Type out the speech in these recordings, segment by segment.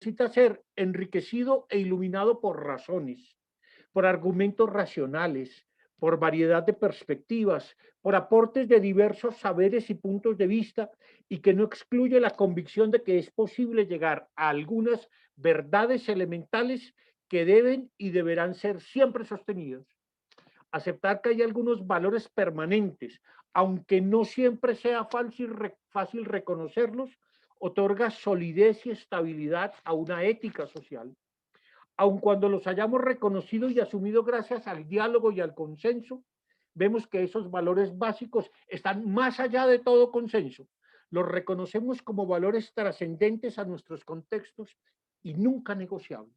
necesita ser enriquecido e iluminado por razones, por argumentos racionales, por variedad de perspectivas, por aportes de diversos saberes y puntos de vista, y que no excluye la convicción de que es posible llegar a algunas verdades elementales que deben y deberán ser siempre sostenidas. Aceptar que hay algunos valores permanentes, aunque no siempre sea fácil reconocerlos, otorga solidez y estabilidad a una ética social. Aun cuando los hayamos reconocido y asumido gracias al diálogo y al consenso, vemos que esos valores básicos están más allá de todo consenso. Los reconocemos como valores trascendentes a nuestros contextos y nunca negociables.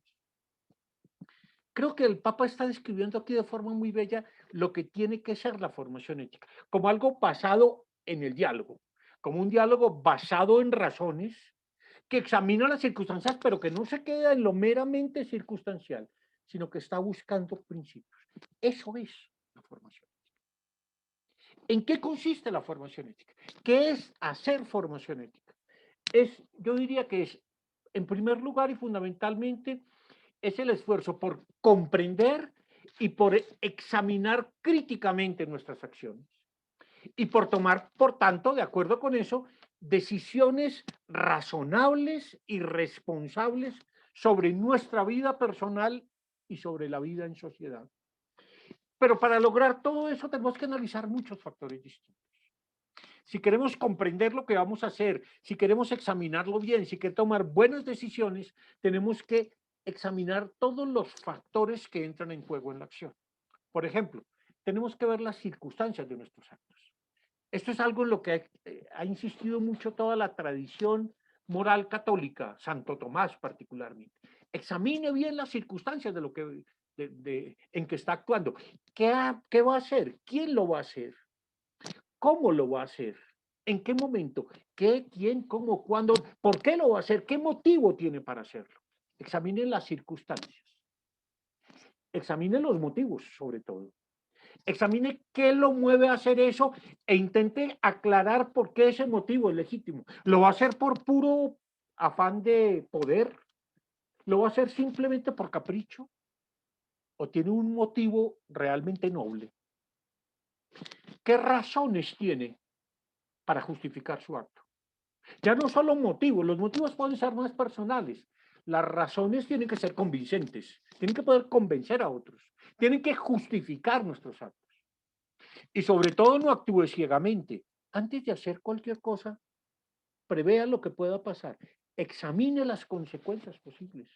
Creo que el Papa está describiendo aquí de forma muy bella lo que tiene que ser la formación ética, como algo basado en el diálogo, como un diálogo basado en razones, que examina las circunstancias, pero que no se queda en lo meramente circunstancial, sino que está buscando principios. Eso es la formación. ¿En qué consiste la formación ética? ¿Qué es hacer formación ética? Yo diría que es, en primer lugar y fundamentalmente, es el esfuerzo por comprender y por examinar críticamente nuestras acciones y por tomar, por tanto, de acuerdo con eso, decisiones razonables y responsables sobre nuestra vida personal y sobre la vida en sociedad. Pero para lograr todo eso tenemos que analizar muchos factores distintos. Si queremos comprender lo que vamos a hacer, si queremos examinarlo bien, si queremos tomar buenas decisiones, tenemos que examinar todos los factores que entran en juego en la acción. Por ejemplo, tenemos que ver las circunstancias de nuestros actos. Esto es algo en lo que ha insistido mucho toda la tradición moral católica, Santo Tomás particularmente. Examine bien las circunstancias de lo que, en que está actuando. ¿Qué va a hacer? ¿Quién lo va a hacer? ¿Cómo lo va a hacer? ¿En qué momento? ¿Qué, quién, cómo, cuándo? ¿Por qué lo va a hacer? ¿Qué motivo tiene para hacerlo? Examine las circunstancias. Examine los motivos, sobre todo. Examine qué lo mueve a hacer eso e intente aclarar por qué ese motivo es legítimo. ¿Lo va a hacer por puro afán de poder? ¿Lo va a hacer simplemente por capricho? ¿O tiene un motivo realmente noble? ¿Qué razones tiene para justificar su acto? Ya no solo motivos, los motivos pueden ser más personales. Las razones tienen que ser convincentes, tienen que poder convencer a otros, tienen que justificar nuestros actos. Y sobre todo no actúe ciegamente. Antes de hacer cualquier cosa, prevea lo que pueda pasar, examine las consecuencias posibles.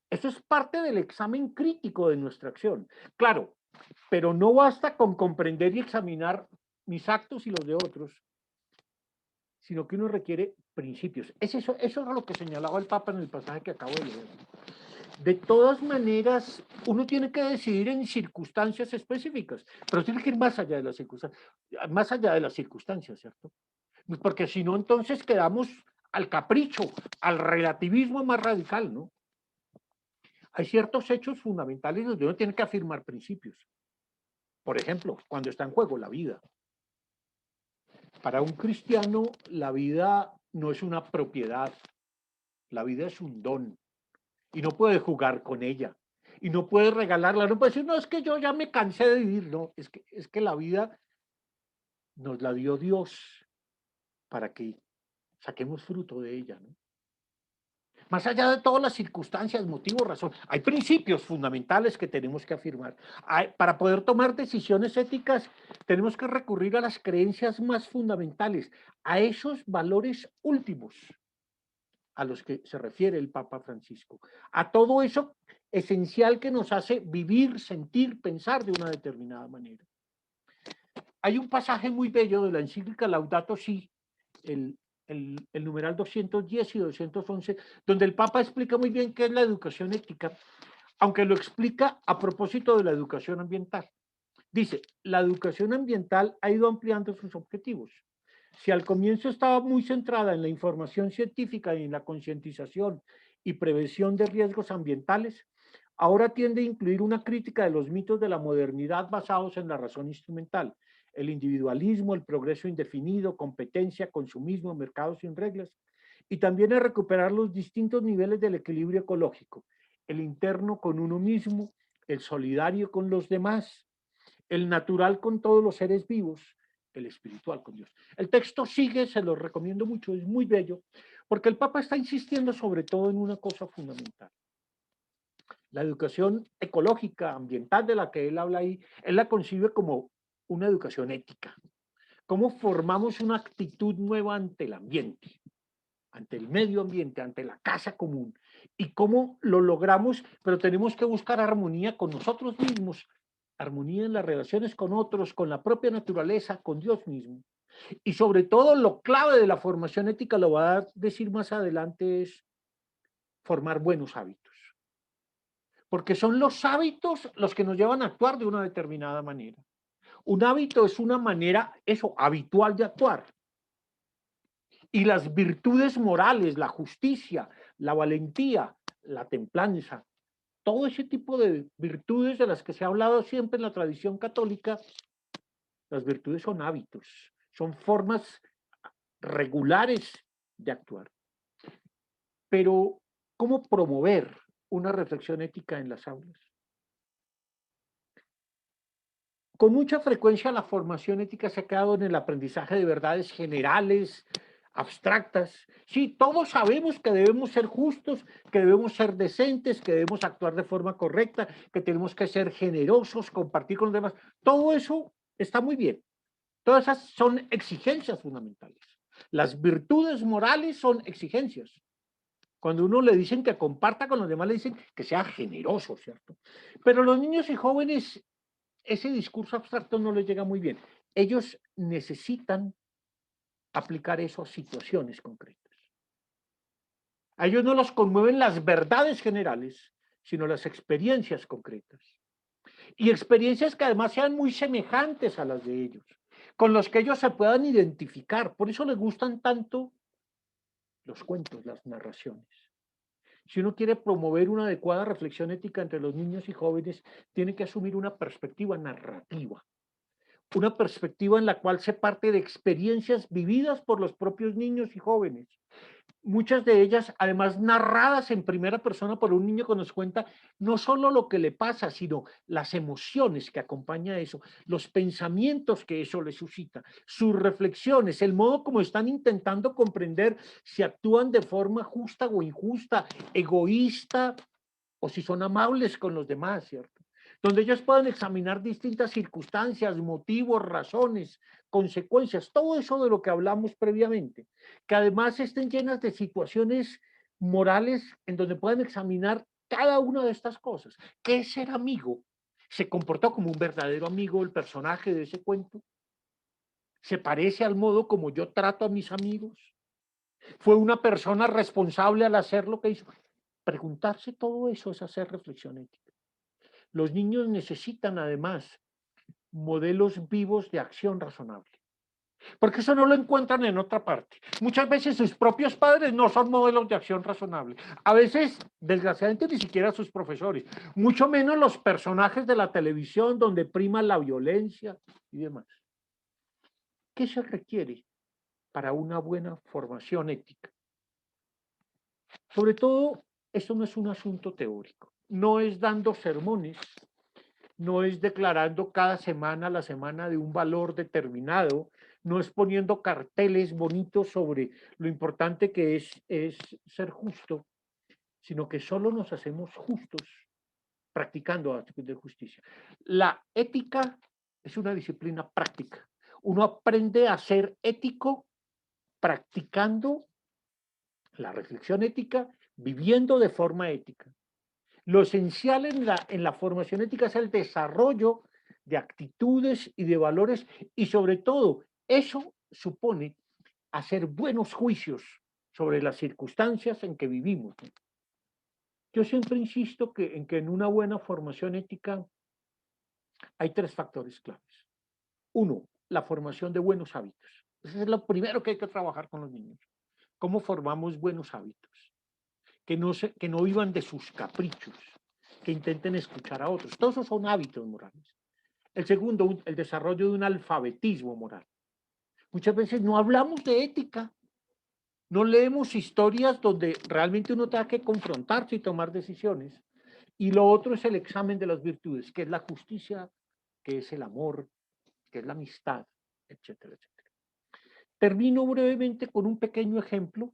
Eso es parte del examen crítico de nuestra acción. Claro, pero no basta con comprender y examinar mis actos y los de otros, sino que uno requiere principios. Eso era lo que señalaba el Papa en el pasaje que acabo de leer. De todas maneras, uno tiene que decidir en circunstancias específicas, pero tiene que ir más allá de las circunstancias, más allá de las circunstancias, ¿cierto? Porque si no, entonces quedamos al capricho, al relativismo más radical, ¿no? Hay ciertos hechos fundamentales donde uno tiene que afirmar principios. Por ejemplo, cuando está en juego la vida. Para un cristiano, la vida no es una propiedad, la vida es un don y no puede jugar con ella y no puede regalarla, no puede decir, no, es que yo ya me cansé de vivir, no, es que la vida nos la dio Dios para que saquemos fruto de ella, ¿no? Más allá de todas las circunstancias, motivos, razón, hay principios fundamentales que tenemos que afirmar. Para poder tomar decisiones éticas, tenemos que recurrir a las creencias más fundamentales, a esos valores últimos a los que se refiere el Papa Francisco, a todo eso esencial que nos hace vivir, sentir, pensar de una determinada manera. Hay un pasaje muy bello de la encíclica Laudato Si, el, el numeral 210 y 211, donde el Papa explica muy bien qué es la educación ética, aunque lo explica a propósito de la educación ambiental. Dice, la educación ambiental ha ido ampliando sus objetivos. Si al comienzo estaba muy centrada en la información científica y en la concientización y prevención de riesgos ambientales, ahora tiende a incluir una crítica de los mitos de la modernidad basados en la razón instrumental, el individualismo, el progreso indefinido, competencia, consumismo, mercados sin reglas, y también a recuperar los distintos niveles del equilibrio ecológico, el interno con uno mismo, el solidario con los demás, el natural con todos los seres vivos, el espiritual con Dios. El texto sigue, se lo recomiendo mucho, es muy bello, porque el Papa está insistiendo sobre todo en una cosa fundamental. La educación ecológica, ambiental de la que él habla ahí, él la concibe como una educación ética. ¿Cómo formamos una actitud nueva ante el ambiente, ante el medio ambiente, ante la casa común? ¿Y cómo lo logramos? Pero tenemos que buscar armonía con nosotros mismos, armonía en las relaciones con otros, con la propia naturaleza, con Dios mismo. Y sobre todo lo clave de la formación ética, lo va a decir más adelante, es formar buenos hábitos. Porque son los hábitos los que nos llevan a actuar de una determinada manera. Un hábito es una manera, eso, habitual de actuar. Y las virtudes morales, la justicia, la valentía, la templanza, todo ese tipo de virtudes de las que se ha hablado siempre en la tradición católica, las virtudes son hábitos, son formas regulares de actuar. Pero, ¿cómo promover una reflexión ética en las aulas? Con mucha frecuencia la formación ética se ha quedado en el aprendizaje de verdades generales, abstractas. Sí, todos sabemos que debemos ser justos, que debemos ser decentes, que debemos actuar de forma correcta, que tenemos que ser generosos, compartir con los demás. Todo eso está muy bien. Todas esas son exigencias fundamentales. Las virtudes morales son exigencias. Cuando uno le dicen que comparta con los demás, le dicen que sea generoso, ¿cierto? Pero los niños y jóvenes ese discurso abstracto no les llega muy bien. Ellos necesitan aplicar eso a situaciones concretas. A ellos no los conmueven las verdades generales, sino las experiencias concretas. Y experiencias que además sean muy semejantes a las de ellos, con los que ellos se puedan identificar. Por eso les gustan tanto los cuentos, las narraciones. Si uno quiere promover una adecuada reflexión ética entre los niños y jóvenes, tiene que asumir una perspectiva narrativa, una perspectiva en la cual se parte de experiencias vividas por los propios niños y jóvenes. Muchas de ellas, además, narradas en primera persona por un niño que nos cuenta no solo lo que le pasa, sino las emociones que acompaña eso, los pensamientos que eso le suscita, sus reflexiones, el modo como están intentando comprender si actúan de forma justa o injusta, egoísta o si son amables con los demás, ¿cierto? Donde ellos puedan examinar distintas circunstancias, motivos, razones, consecuencias, todo eso de lo que hablamos previamente, que además estén llenas de situaciones morales en donde puedan examinar cada una de estas cosas. ¿Qué es ser amigo? ¿Se comportó como un verdadero amigo el personaje de ese cuento? ¿Se parece al modo como yo trato a mis amigos? ¿Fue una persona responsable al hacer lo que hizo? Preguntarse todo eso es hacer reflexión ética. Los niños necesitan además modelos vivos de acción razonable, porque eso no lo encuentran en otra parte. Muchas veces sus propios padres no son modelos de acción razonable. A veces, desgraciadamente, ni siquiera sus profesores, mucho menos los personajes de la televisión donde prima la violencia y demás. ¿Qué se requiere para una buena formación ética? Sobre todo, esto no es un asunto teórico, no es dando sermones, no es declarando cada semana la semana de un valor determinado, no es poniendo carteles bonitos sobre lo importante que es ser justo, sino que solo nos hacemos justos practicando actos de justicia. La ética es una disciplina práctica. Uno aprende a ser ético practicando la reflexión ética, viviendo de forma ética. Lo esencial en la formación ética es el desarrollo de actitudes y de valores y sobre todo eso supone hacer buenos juicios sobre las circunstancias en que vivimos. Yo siempre insisto en que en una buena formación ética hay tres factores claves. Uno, la formación de buenos hábitos. Eso es lo primero que hay que trabajar con los niños. ¿Cómo formamos buenos hábitos? Que no vivan de sus caprichos, que intenten escuchar a otros. Todos esos son hábitos morales. El segundo, el desarrollo de un alfabetismo moral. Muchas veces no hablamos de ética, No leemos historias donde realmente uno tenga que confrontarse y tomar decisiones. Y lo otro es el examen de las virtudes, que es la justicia, que es el amor, que es la amistad, etcétera, etcétera. Termino brevemente con un pequeño ejemplo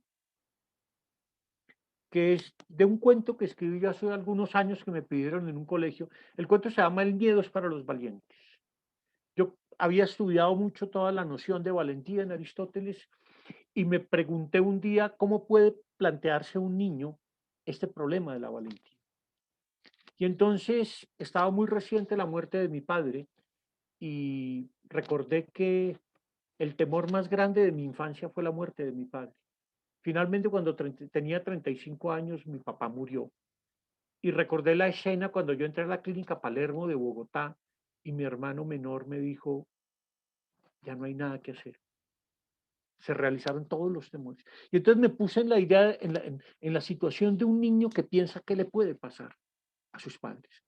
que es de un cuento que escribí yo hace algunos años que me pidieron en un colegio. El cuento se llama El miedo es para los valientes. Yo había estudiado mucho toda la noción de valentía en Aristóteles y me pregunté un día cómo puede plantearse un niño este problema de la valentía. Y entonces estaba muy reciente la muerte de mi padre y recordé que el temor más grande de mi infancia fue la muerte de mi padre. Finalmente, cuando tenía 35 años, mi papá murió. Y recordé la escena cuando yo entré a la clínica Palermo de Bogotá y mi hermano menor me dijo, ya no hay nada que hacer. Se realizaron todos los temores. Y entonces me puse en la idea, en la situación de un niño que piensa qué le puede pasar a sus padres.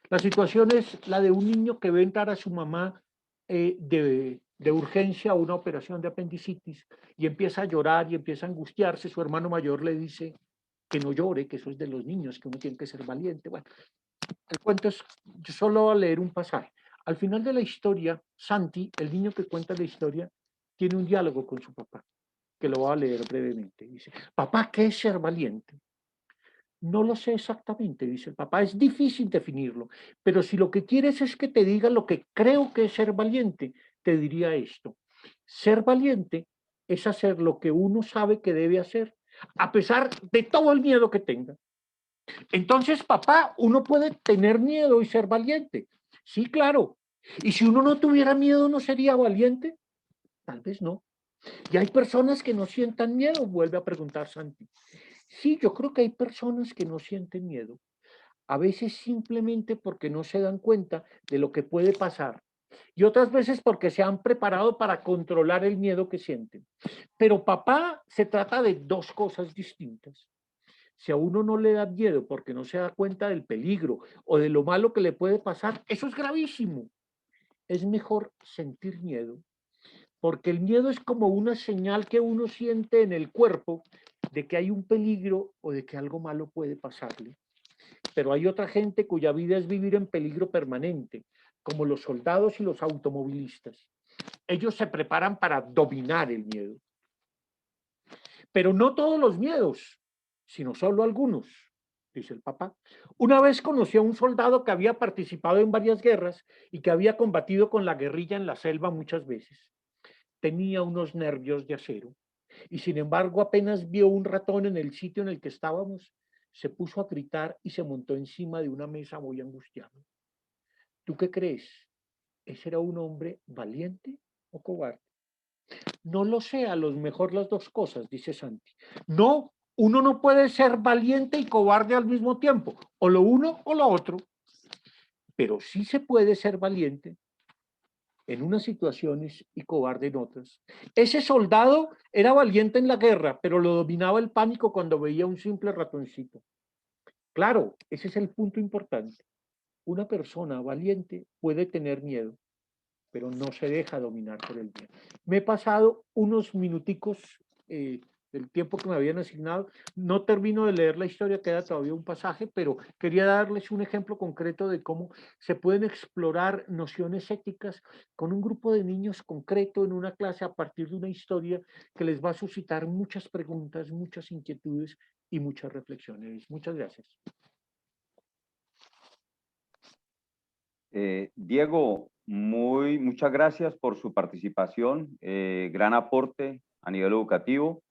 La situación es la de un niño que ve entrar a su mamá de urgencia a una operación de apendicitis y empieza a llorar y empieza a angustiarse. Su hermano mayor le dice que no llore, que eso es de los niños, que uno tiene que ser valiente. Bueno, el cuento es, yo solo voy a leer un pasaje. Al final de la historia, Santi, el niño que cuenta la historia, tiene un diálogo con su papá, que lo voy a leer brevemente. Dice, papá, ¿qué es ser valiente? No lo sé exactamente, dice el papá, es difícil definirlo, pero si lo que quieres es que te diga lo que creo que es ser valiente, te diría esto. Ser valiente es hacer lo que uno sabe que debe hacer, a pesar de todo el miedo que tenga. Entonces, papá, uno puede tener miedo y ser valiente. Sí, claro. Y si uno no tuviera miedo, ¿no sería valiente? Tal vez no. Y hay personas que no sientan miedo, vuelve a preguntar Santi. Sí, yo creo que hay personas que no sienten miedo, a veces simplemente porque no se dan cuenta de lo que puede pasar y otras veces porque se han preparado para controlar el miedo que sienten. Pero papá, se trata de dos cosas distintas. Si a uno no le da miedo porque no se da cuenta del peligro o de lo malo que le puede pasar, eso es gravísimo. Es mejor sentir miedo, porque el miedo es como una señal que uno siente en el cuerpo de que hay un peligro o de que algo malo puede pasarle. Pero hay otra gente cuya vida es vivir en peligro permanente, como los soldados y los automovilistas. Ellos se preparan para dominar el miedo. Pero no todos los miedos, sino solo algunos, dice el papá. Una vez conocí a un soldado que había participado en varias guerras y que había combatido con la guerrilla en la selva muchas veces. Tenía unos nervios de acero y sin embargo apenas vio un ratón en el sitio en el que estábamos, se puso a gritar y se montó encima de una mesa muy angustiado. ¿Tú qué crees? ¿Ese era un hombre valiente o cobarde? No lo sé, a lo mejor las dos cosas, dice Santi. No, uno no puede ser valiente y cobarde al mismo tiempo, o lo uno o lo otro, pero sí se puede ser valiente en unas situaciones y cobarde en otras. Ese soldado era valiente en la guerra, pero lo dominaba el pánico cuando veía un simple ratoncito. Claro, ese es el punto importante. Una persona valiente puede tener miedo, pero no se deja dominar por el miedo. Me he pasado unos minuticos del tiempo que me habían asignado. No termino de leer la historia, queda todavía un pasaje, pero quería darles un ejemplo concreto de cómo se pueden explorar nociones éticas con un grupo de niños concreto en una clase a partir de una historia que les va a suscitar muchas preguntas, muchas inquietudes y muchas reflexiones. Muchas gracias. Diego, muchas gracias por su participación, gran aporte a nivel educativo.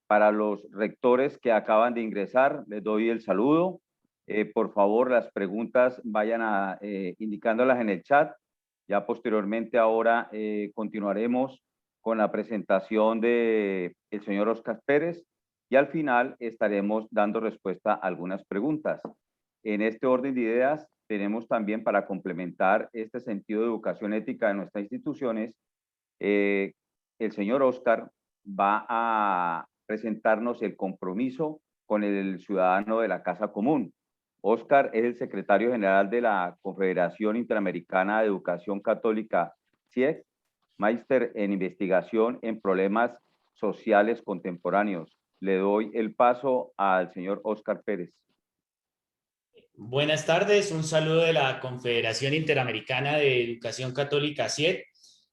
Para los rectores que acaban de ingresar, les doy el saludo. Por favor, las preguntas vayan indicándolas en el chat. Ya posteriormente ahora continuaremos con la presentación del señor Oscar Pérez y al final estaremos dando respuesta a algunas preguntas. En este orden de ideas, tenemos también para complementar este sentido de educación ética de nuestras instituciones, el señor Oscar va a presentarnos el compromiso con el ciudadano de la Casa Común. Oscar es el secretario general de la Confederación Interamericana de Educación Católica, CIEC, máster en investigación en problemas sociales contemporáneos. Le doy el paso al señor Óscar Pérez. Buenas tardes, un saludo de la Confederación Interamericana de Educación Católica CIED.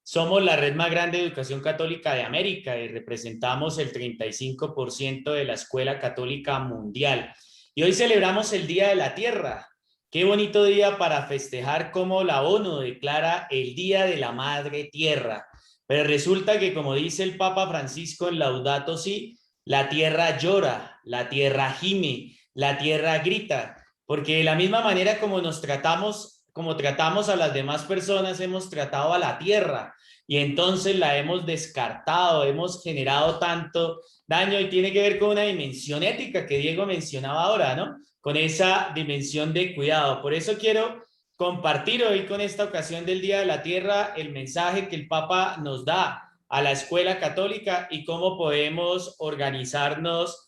Somos la red más grande de educación católica de América y representamos el 35% de la escuela católica mundial. Y hoy celebramos el Día de la Tierra. Qué bonito día para festejar cómo la ONU declara el Día de la Madre Tierra. Pero resulta que, como dice el Papa Francisco en Laudato Si, la tierra llora, la tierra gime, la tierra grita. Porque de la misma manera como tratamos a las demás personas, hemos tratado a la tierra y entonces la hemos descartado, hemos generado tanto daño y tiene que ver con una dimensión ética que Diego mencionaba ahora, ¿no? Con esa dimensión de cuidado. Por eso quiero compartir hoy con esta ocasión del Día de la Tierra el mensaje que el Papa nos da a la escuela católica y cómo podemos organizarnos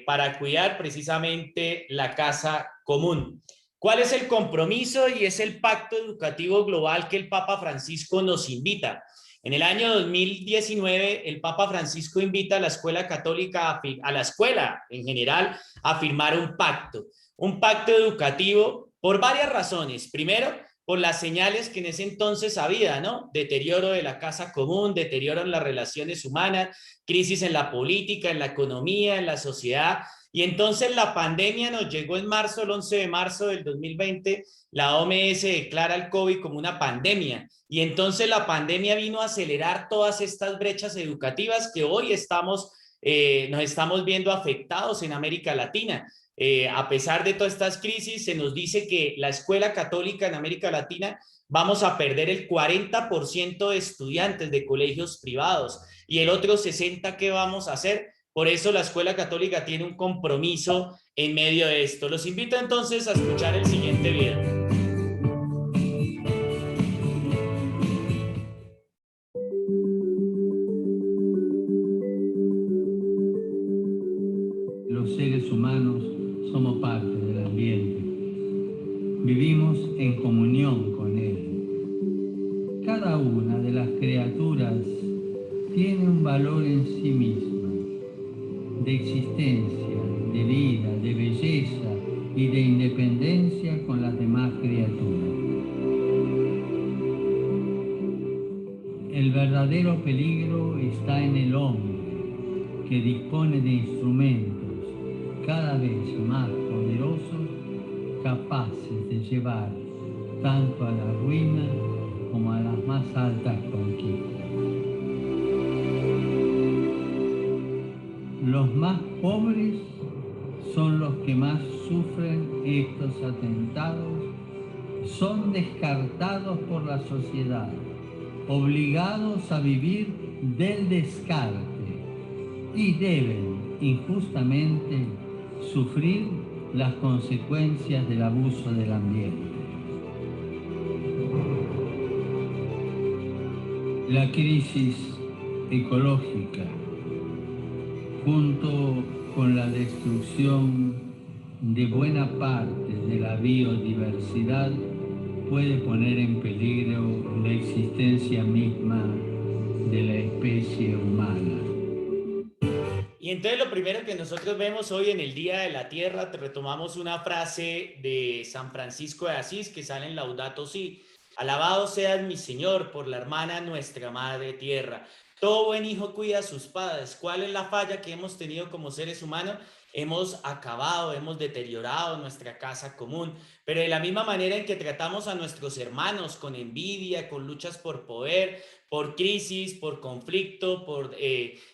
para cuidar precisamente la casa común. ¿Cuál es el compromiso? Y es el pacto educativo global que el Papa Francisco nos invita. En el año 2019, el Papa Francisco invita a la escuela católica, a la escuela en general, a firmar un pacto educativo por varias razones. Primero, por las señales que en ese entonces había, ¿no? Deterioro de la casa común, deterioro en las relaciones humanas, crisis en la política, en la economía, en la sociedad. Y entonces la pandemia nos llegó en marzo, el 11 de marzo del 2020, la OMS declara el COVID como una pandemia. Y entonces la pandemia vino a acelerar todas estas brechas educativas que hoy nos estamos viendo afectados en América Latina. A pesar de todas estas crisis, se nos dice que la escuela católica en América Latina vamos a perder el 40% de estudiantes de colegios privados y el otro 60% ¿qué vamos a hacer? Por eso la escuela católica tiene un compromiso en medio de esto. Los invito entonces a escuchar el siguiente video. Los seres humanos somos parte del ambiente. Vivimos en comunión con él. Cada una de las criaturas tiene un valor en sí misma, de existencia, de vida, de belleza y de independencia con las demás criaturas. El verdadero peligro está en el hombre, que dispone de instrumentos cada vez más poderosos, capaces de llevar tanto a la ruina como a las más altas conquistas. Los más pobres son los que más sufren estos atentados, son descartados por la sociedad, obligados a vivir del descarte y deben injustamente sufrir las consecuencias del abuso del ambiente. La crisis ecológica, junto con la destrucción de buena parte de la biodiversidad, puede poner en peligro la existencia misma de la especie humana. Y entonces lo primero que nosotros vemos hoy en el Día de la Tierra, retomamos una frase de San Francisco de Asís que sale en Laudato Si: alabado seas mi Señor por la hermana nuestra Madre Tierra. Todo buen hijo cuida a sus padres. ¿Cuál es la falla que hemos tenido como seres humanos? Hemos acabado, hemos deteriorado nuestra casa común, pero de la misma manera en que tratamos a nuestros hermanos con envidia, con luchas por poder, por crisis, por conflicto,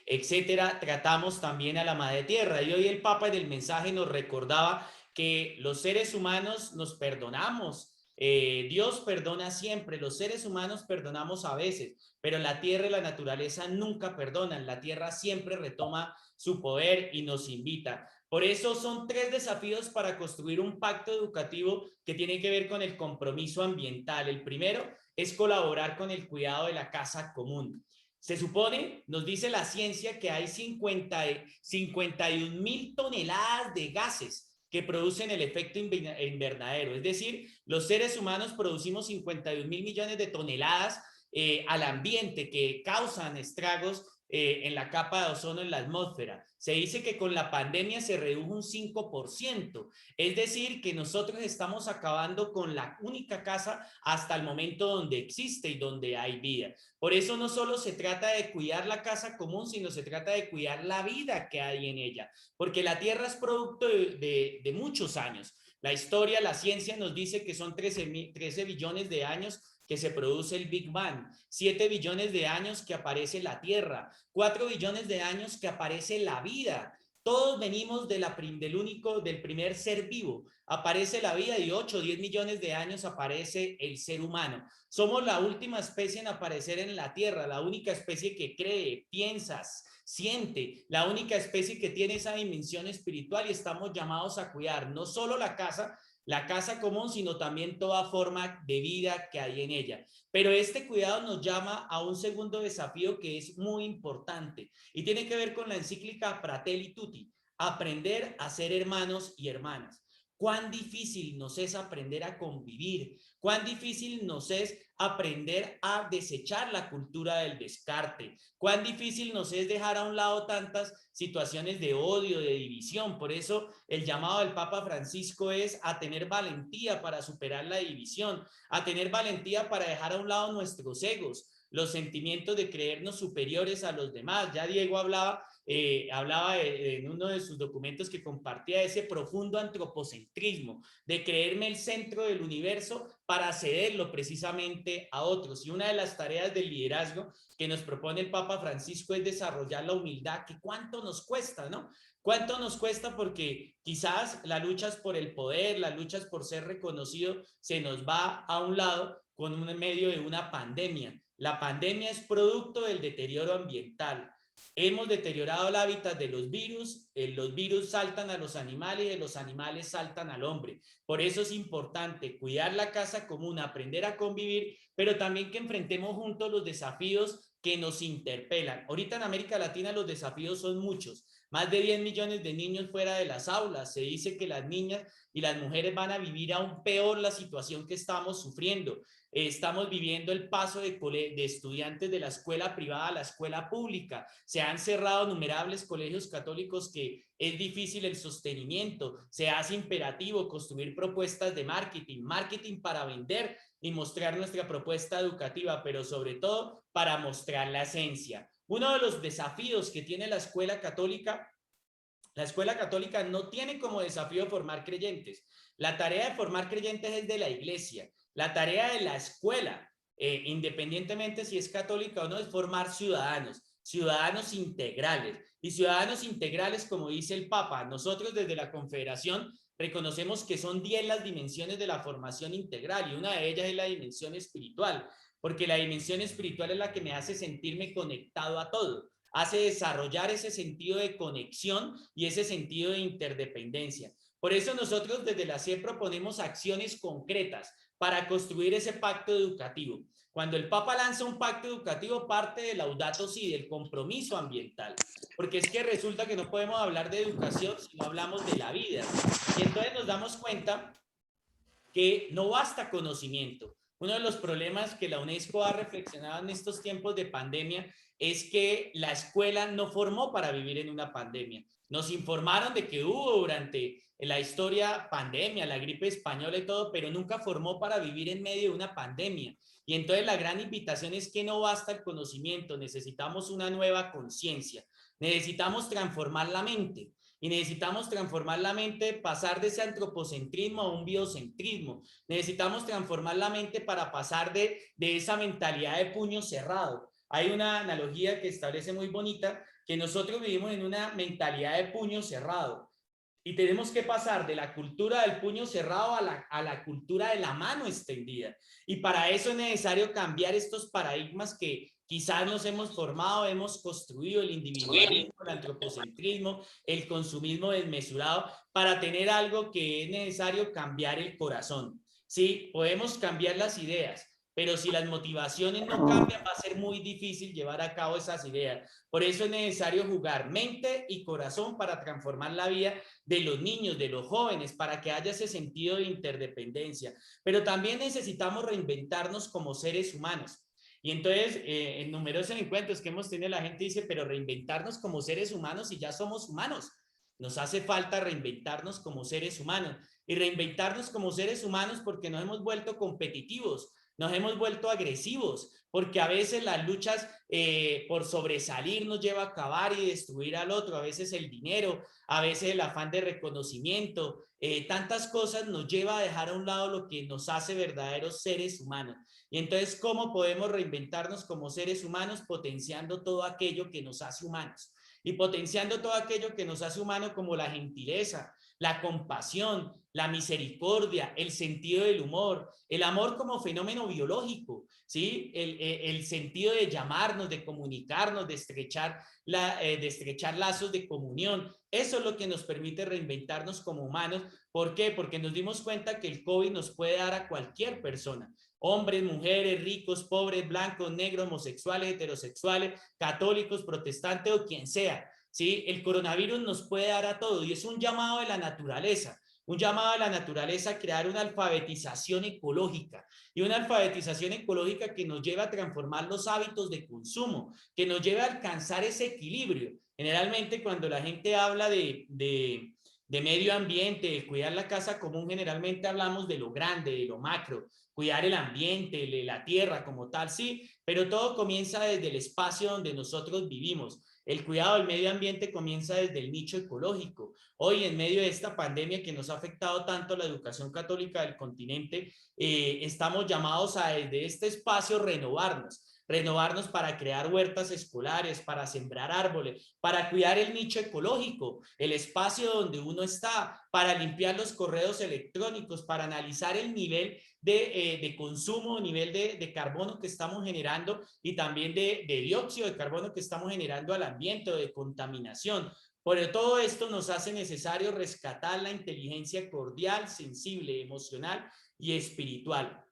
etcétera, tratamos también a la Madre Tierra. Y hoy el Papa en el mensaje nos recordaba que los seres humanos nos perdonamos. Dios perdona siempre, los seres humanos perdonamos a veces, pero la tierra y la naturaleza nunca perdonan. La tierra siempre retoma su poder y nos invita. Por eso son 3 desafíos para construir un pacto educativo que tiene que ver con el compromiso ambiental. El primero es colaborar con el cuidado de la casa común. Se supone, nos dice la ciencia, que hay 51.000 toneladas de gases que producen el efecto invernadero. Es decir, los seres humanos producimos 51.000 millones de toneladas al ambiente, que causan estragos en la capa de ozono en la atmósfera. Se dice que con la pandemia se redujo un 5%. Es decir, que nosotros estamos acabando con la única casa hasta el momento donde existe y donde hay vida. Por eso no solo se trata de cuidar la casa común, sino se trata de cuidar la vida que hay en ella. Porque la Tierra es producto de muchos años. La historia, la ciencia nos dice que son 13 billones de años que se produce el Big Bang, 7 billones de años que aparece la Tierra, 4 billones de años que aparece la vida. Todos venimos del primer ser vivo. Aparece la vida y 8 o 10 millones de años aparece el ser humano. Somos la última especie en aparecer en la Tierra, la única especie que cree, piensas, siente, la única especie que tiene esa dimensión espiritual y estamos llamados a cuidar no solo la casa común, sino también toda forma de vida que hay en ella. Pero este cuidado nos llama a un segundo desafío que es muy importante y tiene que ver con la encíclica Fratelli Tutti, aprender a ser hermanos y hermanas. Cuán difícil nos es aprender a convivir, cuán difícil nos es aprender a desechar la cultura del descarte, cuán difícil nos es dejar a un lado tantas situaciones de odio, de división. Por eso el llamado del Papa Francisco es a tener valentía para superar la división, a tener valentía para dejar a un lado nuestros egos, los sentimientos de creernos superiores a los demás. Ya Diego hablaba en uno de sus documentos que compartía ese profundo antropocentrismo, de creerme el centro del universo para cederlo precisamente a otros. Y una de las tareas del liderazgo que nos propone el Papa Francisco es desarrollar la humildad, que cuánto nos cuesta, ¿no? ¿Cuánto nos cuesta? Porque quizás las luchas por el poder, las luchas por ser reconocido, se nos va a un lado con un medio de una pandemia. La pandemia es producto del deterioro ambiental. Hemos deteriorado el hábitat de los virus saltan a los animales y de los animales saltan al hombre. Por eso es importante cuidar la casa común, aprender a convivir, pero también que enfrentemos juntos los desafíos que nos interpelan. Ahorita en América Latina los desafíos son muchos. Más de 10 millones de niños fuera de las aulas. Se dice que las niñas y las mujeres van a vivir aún peor la situación que estamos sufriendo. Estamos viviendo el paso de estudiantes de la escuela privada a la escuela pública. Se han cerrado innumerables colegios católicos que es difícil el sostenimiento. Se hace imperativo construir propuestas de marketing para vender y mostrar nuestra propuesta educativa, pero sobre todo para mostrar la esencia. Uno de los desafíos que tiene la escuela católica no tiene como desafío formar creyentes. La tarea de formar creyentes es de la iglesia. La tarea de la escuela, independientemente si es católica o no, es formar ciudadanos integrales. Y ciudadanos integrales, como dice el Papa, nosotros desde la Confederación reconocemos que son 10 las dimensiones de la formación integral y una de ellas es la dimensión espiritual, porque la dimensión espiritual es la que me hace sentirme conectado a todo, hace desarrollar ese sentido de conexión y ese sentido de interdependencia. Por eso nosotros desde la CIE proponemos acciones concretas para construir ese pacto educativo. Cuando el Papa lanza un pacto educativo, parte del Laudato Si, del compromiso ambiental, porque es que resulta que no podemos hablar de educación si no hablamos de la vida. Y entonces nos damos cuenta que no basta conocimiento. Uno de los problemas que la UNESCO ha reflexionado en estos tiempos de pandemia es que la escuela no formó para vivir en una pandemia. Nos informaron de que hubo durante la historia pandemia, la gripe española y todo, pero nunca formó para vivir en medio de una pandemia. Y entonces la gran invitación es que no basta el conocimiento, necesitamos una nueva conciencia, necesitamos transformar la mente. Y necesitamos transformar la mente, pasar de ese antropocentrismo a un biocentrismo. Necesitamos transformar la mente para pasar de esa mentalidad de puño cerrado. Hay una analogía que establece muy bonita, que nosotros vivimos en una mentalidad de puño cerrado. Y tenemos que pasar de la cultura del puño cerrado a la cultura de la mano extendida. Y para eso es necesario cambiar estos paradigmas que quizás nos hemos formado, hemos construido, el individualismo, el antropocentrismo, el consumismo desmesurado, para tener algo que es necesario cambiar el corazón. Sí, podemos cambiar las ideas, pero si las motivaciones no cambian, va a ser muy difícil llevar a cabo esas ideas. Por eso es necesario jugar mente y corazón para transformar la vida de los niños, de los jóvenes, para que haya ese sentido de interdependencia. Pero también necesitamos reinventarnos como seres humanos. Y entonces, en numerosos encuentros que hemos tenido, la gente dice, pero reinventarnos como seres humanos y ya somos humanos. Nos hace falta reinventarnos como seres humanos. Y reinventarnos como seres humanos porque nos hemos vuelto competitivos, nos hemos vuelto agresivos, porque a veces las luchas por sobresalir nos lleva a acabar y destruir al otro, a veces el dinero, a veces el afán de reconocimiento, tantas cosas nos lleva a dejar a un lado lo que nos hace verdaderos seres humanos. Y entonces, ¿cómo podemos reinventarnos como seres humanos? Potenciando todo aquello que nos hace humanos. Y potenciando todo aquello que nos hace humanos, como la gentileza, la compasión, la misericordia, el sentido del humor, el amor como fenómeno biológico, ¿sí? El sentido de llamarnos, de comunicarnos, de estrechar lazos de comunión. Eso es lo que nos permite reinventarnos como humanos. ¿Por qué? Porque nos dimos cuenta que el COVID nos puede dar a cualquier persona. Hombres, mujeres, ricos, pobres, blancos, negros, homosexuales, heterosexuales, católicos, protestantes o quien sea. ¿Sí? El coronavirus nos puede dar a todo y es un llamado de la naturaleza. Un llamado a la naturaleza a crear una alfabetización ecológica y una alfabetización ecológica que nos lleva a transformar los hábitos de consumo, que nos lleve a alcanzar ese equilibrio. Generalmente cuando la gente habla de medio ambiente, de cuidar la casa común, generalmente hablamos de lo grande, de lo macro, cuidar el ambiente, la tierra como tal, sí, pero todo comienza desde el espacio donde nosotros vivimos. El cuidado del medio ambiente comienza desde el nicho ecológico. Hoy, en medio de esta pandemia que nos ha afectado tanto la educación católica del continente, estamos llamados a desde este espacio renovarnos para crear huertas escolares, para sembrar árboles, para cuidar el nicho ecológico, el espacio donde uno está, para limpiar los correos electrónicos, para analizar el nivel de consumo, nivel de carbono que estamos generando y también de dióxido de carbono que estamos generando al ambiente o de contaminación. Por todo esto nos hace necesario rescatar la inteligencia cordial, sensible, emocional y espiritual.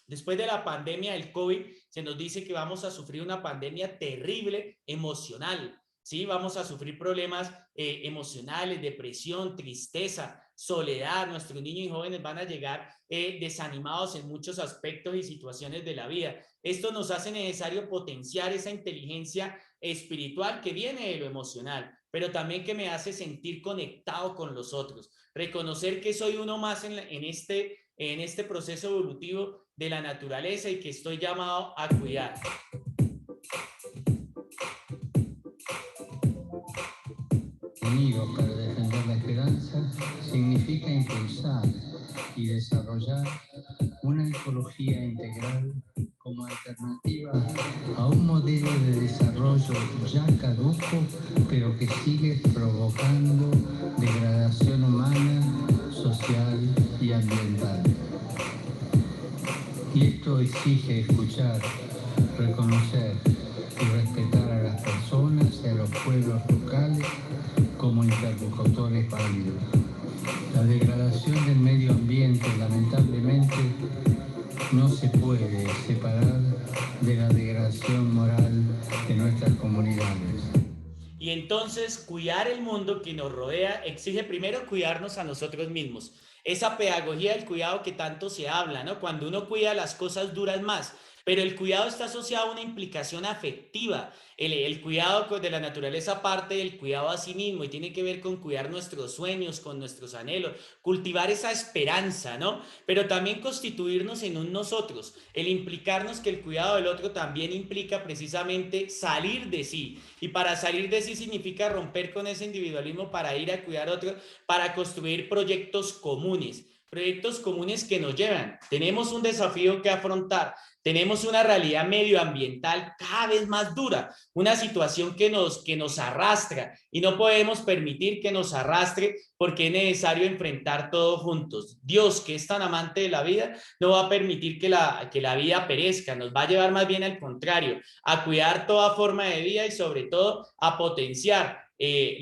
Después de la pandemia del COVID, se nos dice que vamos a sufrir una pandemia terrible emocional, ¿sí? Vamos a sufrir problemas emocionales, depresión, tristeza, soledad. Nuestros niños y jóvenes van a llegar desanimados en muchos aspectos y situaciones de la vida. Esto nos hace necesario potenciar esa inteligencia espiritual que viene de lo emocional, pero también que me hace sentir conectado con los otros. Reconocer que soy uno más en este proceso evolutivo de la naturaleza y que estoy llamado a cuidar. Unidos para defender la esperanza significa impulsar y desarrollar una ecología integral como alternativa a un modelo de desarrollo ya caduco, pero que sigue provocando degradación humana, social y ambiental. Y esto exige escuchar, reconocer y respetar a las personas y a los pueblos locales como interlocutores válidos. La degradación del medio ambiente, lamentablemente, no se puede separar de la degradación moral de nuestras comunidades. Y entonces, cuidar el mundo que nos rodea exige primero cuidarnos a nosotros mismos. Esa pedagogía del cuidado que tanto se habla, ¿no? Cuando uno cuida, las cosas duran más. Pero el cuidado está asociado a una implicación afectiva. El cuidado de la naturaleza parte del cuidado a sí mismo y tiene que ver con cuidar nuestros sueños, con nuestros anhelos, cultivar esa esperanza, ¿no? Pero también constituirnos en un nosotros, el implicarnos que el cuidado del otro también implica precisamente salir de sí. Y para salir de sí significa romper con ese individualismo para ir a cuidar a otro, para construir proyectos comunes que nos llevan. Tenemos un desafío que afrontar. Tenemos una realidad medioambiental cada vez más dura, una situación que nos arrastra y no podemos permitir que nos arrastre porque es necesario enfrentar todos juntos. Dios, que es tan amante de la vida, no va a permitir que la vida perezca, nos va a llevar más bien al contrario, a cuidar toda forma de vida y sobre todo a potenciar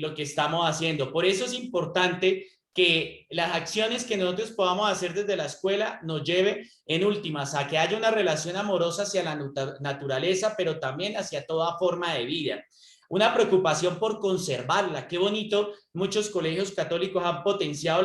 lo que estamos haciendo. Por eso es importante que las acciones que nosotros podamos hacer desde la escuela nos lleve en últimas a que haya una relación amorosa hacia la naturaleza, pero también hacia toda forma de vida. Una preocupación por conservarla. Qué bonito, muchos colegios católicos han potenciado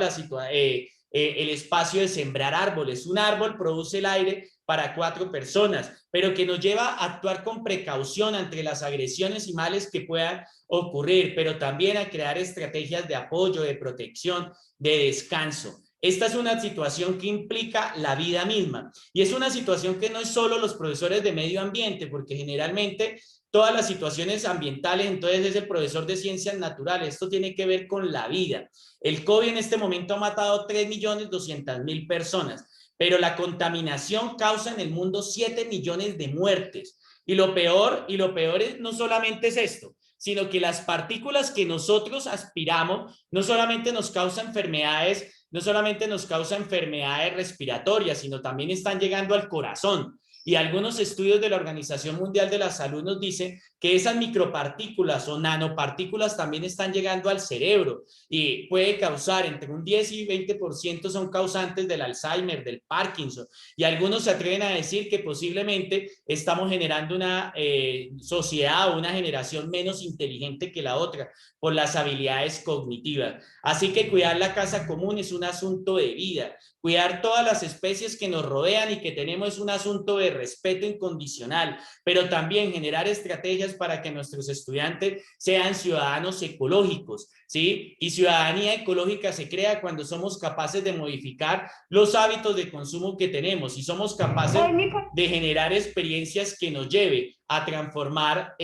el espacio de sembrar árboles. Un árbol produce el aire para 4 personas, pero que nos lleva a actuar con precaución ante las agresiones y males que puedan ocurrir, pero también a crear estrategias de apoyo, de protección, de descanso. Esta es una situación que implica la vida misma y es una situación que no es solo los profesores de medio ambiente, porque generalmente todas las situaciones ambientales, entonces es el profesor de ciencias naturales. Esto tiene que ver con la vida. El COVID en este momento ha matado 3.200.000 personas, pero la contaminación causa en el mundo 7 millones de muertes. Y lo peor es, no solamente es esto, sino que las partículas que nosotros aspiramos no solamente nos causan enfermedades, respiratorias, sino también están llegando al corazón. Y algunos estudios de la Organización Mundial de la Salud nos dicen que esas micropartículas o nanopartículas también están llegando al cerebro y puede causar entre un 10 y 20% son causantes del Alzheimer, del Parkinson. Y algunos se atreven a decir que posiblemente estamos generando una sociedad o una generación menos inteligente que la otra por las habilidades cognitivas. Así que cuidar la casa común es un asunto de vida. Cuidar todas las especies que nos rodean y que tenemos es un asunto de respeto incondicional, pero también generar estrategias para que nuestros estudiantes sean ciudadanos ecológicos, ¿sí? Y ciudadanía ecológica se crea cuando somos capaces de modificar los hábitos de consumo que tenemos y somos capaces de generar experiencias que nos lleve a transformar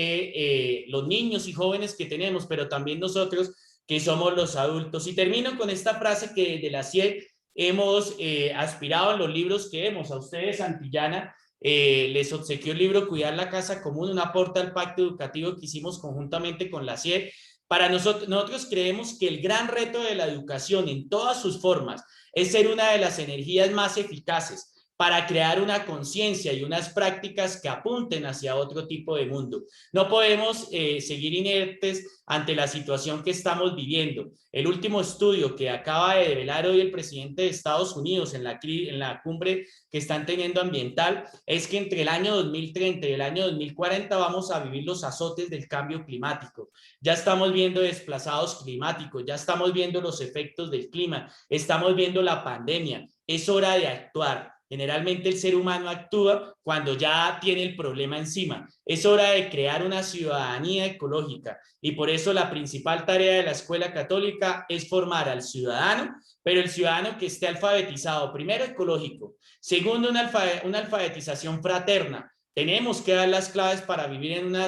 los niños y jóvenes que tenemos, pero también nosotros que somos los adultos. Y termino con esta frase que desde la CIEC hemos aspirado en los libros que vemos. A ustedes, Santillana, les obsequió el libro Cuidar la Casa Común, un aporte al pacto educativo que hicimos conjuntamente con la CIEC. Para nosotros creemos que el gran reto de la educación en todas sus formas es ser una de las energías más eficaces para crear una conciencia y unas prácticas que apunten hacia otro tipo de mundo. No podemos seguir inertes ante la situación que estamos viviendo. El último estudio que acaba de develar hoy el presidente de Estados Unidos en la cumbre que están teniendo ambiental es que entre el año 2030 y el año 2040 vamos a vivir los azotes del cambio climático. Ya estamos viendo desplazados climáticos, ya estamos viendo los efectos del clima, estamos viendo la pandemia. Es hora de actuar. Generalmente el ser humano actúa cuando ya tiene el problema encima. Es hora de crear una ciudadanía ecológica y por eso la principal tarea de la Escuela Católica es formar al ciudadano, pero el ciudadano que esté alfabetizado, primero ecológico, segundo una alfabetización fraterna. Tenemos que dar las claves para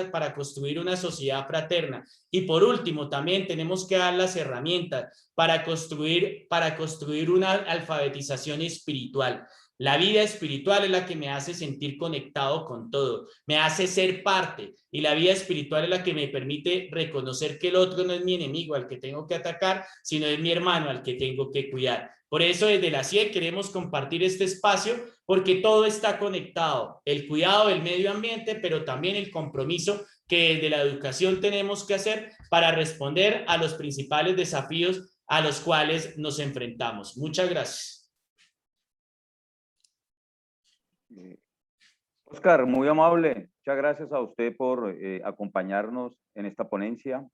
para construir una sociedad fraterna. Y por último, también tenemos que dar las herramientas para construir una alfabetización espiritual. La vida espiritual es la que me hace sentir conectado con todo, me hace ser parte, y la vida espiritual es la que me permite reconocer que el otro no es mi enemigo al que tengo que atacar, sino es mi hermano al que tengo que cuidar. Por eso desde la CIEC queremos compartir este espacio porque todo está conectado, el cuidado del medio ambiente, pero también el compromiso que desde la educación tenemos que hacer para responder a los principales desafíos a los cuales nos enfrentamos. Muchas gracias. Oscar, muy amable. Muchas gracias a usted por acompañarnos en esta ponencia.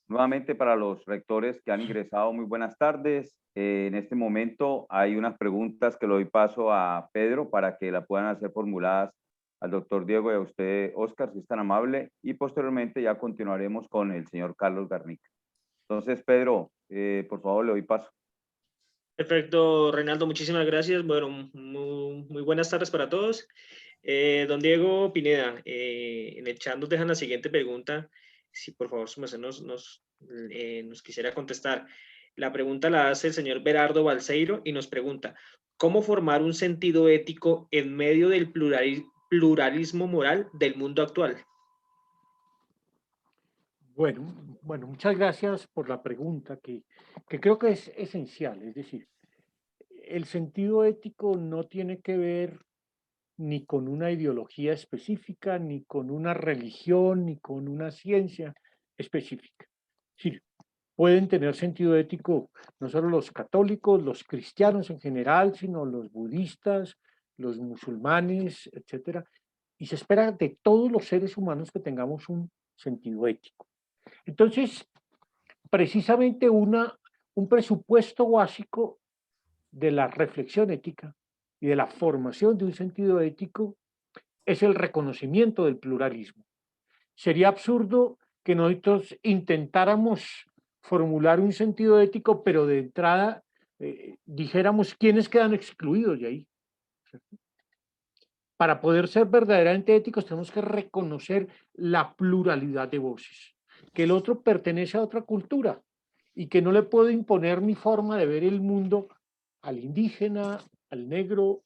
Nuevamente para los rectores que han ingresado, muy buenas tardes. En este momento hay unas preguntas que le doy paso a Pedro para que la puedan hacer formuladas al doctor Diego y a usted, Oscar, si es tan amable, y posteriormente ya continuaremos con el señor Carlos Garnica. Entonces, Pedro, por favor, le doy paso. Perfecto, Reinaldo, muchísimas gracias. Bueno, muy buenas tardes para todos. Don Diego Pineda, en el chat nos dejan la siguiente pregunta. Si por favor nos quisiera contestar. La pregunta la hace el señor Berardo Balseiro y nos pregunta, ¿cómo formar un sentido ético en medio del pluralismo moral del mundo actual? Bueno, muchas gracias por la pregunta que creo que es esencial. Es decir, el sentido ético no tiene que ver ni con una ideología específica, ni con una religión, ni con una ciencia específica. Es decir, pueden tener sentido ético no solo los católicos, los cristianos en general, sino los budistas, los musulmanes, etcétera. Y se espera de todos los seres humanos que tengamos un sentido ético. Entonces, precisamente un presupuesto básico de la reflexión ética y de la formación de un sentido ético es el reconocimiento del pluralismo. Sería absurdo que nosotros intentáramos formular un sentido ético, pero de entrada dijéramos quiénes quedan excluidos de ahí. ¿Cierto? Para poder ser verdaderamente éticos tenemos que reconocer la pluralidad de voces, que el otro pertenece a otra cultura y que no le puedo imponer mi forma de ver el mundo al indígena, al negro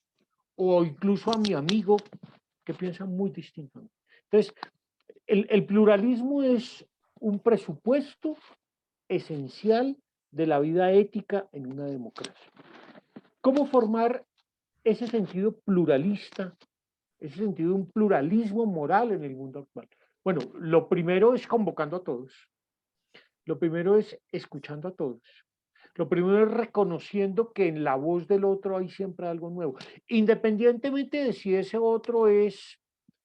o incluso a mi amigo que piensa muy distinto. Entonces, el pluralismo es un presupuesto esencial de la vida ética en una democracia. ¿Cómo formar ese sentido pluralista, ese sentido de un pluralismo moral en el mundo actual? Bueno, lo primero es convocando a todos. Lo primero es escuchando a todos. Lo primero es reconociendo que en la voz del otro hay siempre algo nuevo, independientemente de si ese otro es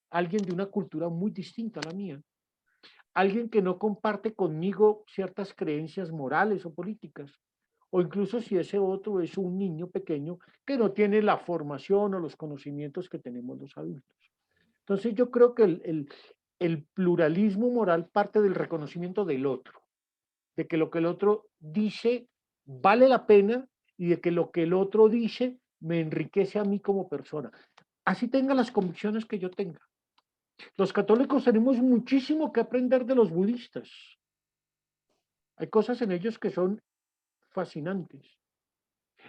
alguien de una cultura muy distinta a la mía, alguien que no comparte conmigo ciertas creencias morales o políticas, o incluso si ese otro es un niño pequeño que no tiene la formación o los conocimientos que tenemos los adultos. Entonces yo creo que el pluralismo moral parte del reconocimiento del otro, de que lo que el otro dice vale la pena y de que lo que el otro dice me enriquece a mí como persona. Así tenga las convicciones que yo tenga. Los católicos tenemos muchísimo que aprender de los budistas. Hay cosas en ellos que son fascinantes.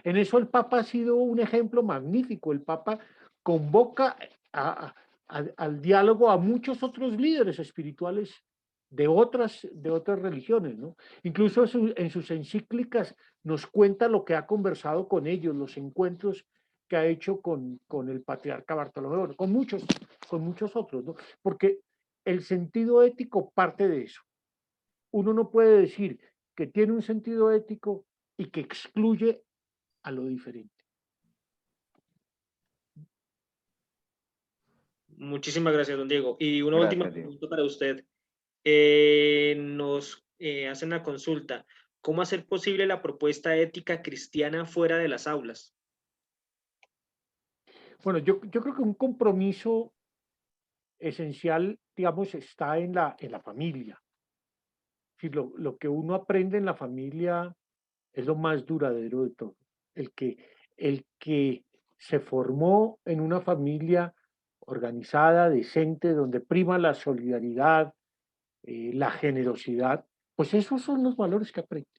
En eso el Papa ha sido un ejemplo magnífico. El Papa convoca al diálogo a muchos otros líderes espirituales de otras religiones, ¿no? Incluso en sus encíclicas nos cuenta lo que ha conversado con ellos, los encuentros que ha hecho con el patriarca Bartolomé, con muchos otros, ¿no? Porque el sentido ético parte de eso. Uno no puede decir que tiene un sentido ético y que excluye a lo diferente. Muchísimas gracias, don Diego. Y una Gracias, última Diego. pregunta para usted. Nos hacen la consulta. ¿Cómo hacer posible la propuesta ética cristiana fuera de las aulas? Bueno, yo creo que un compromiso esencial, digamos, está en la familia. Si lo que uno aprende en la familia es lo más duradero de todo. El que se formó en una familia organizada, decente, donde prima la solidaridad, la generosidad, pues esos son los valores que aprende.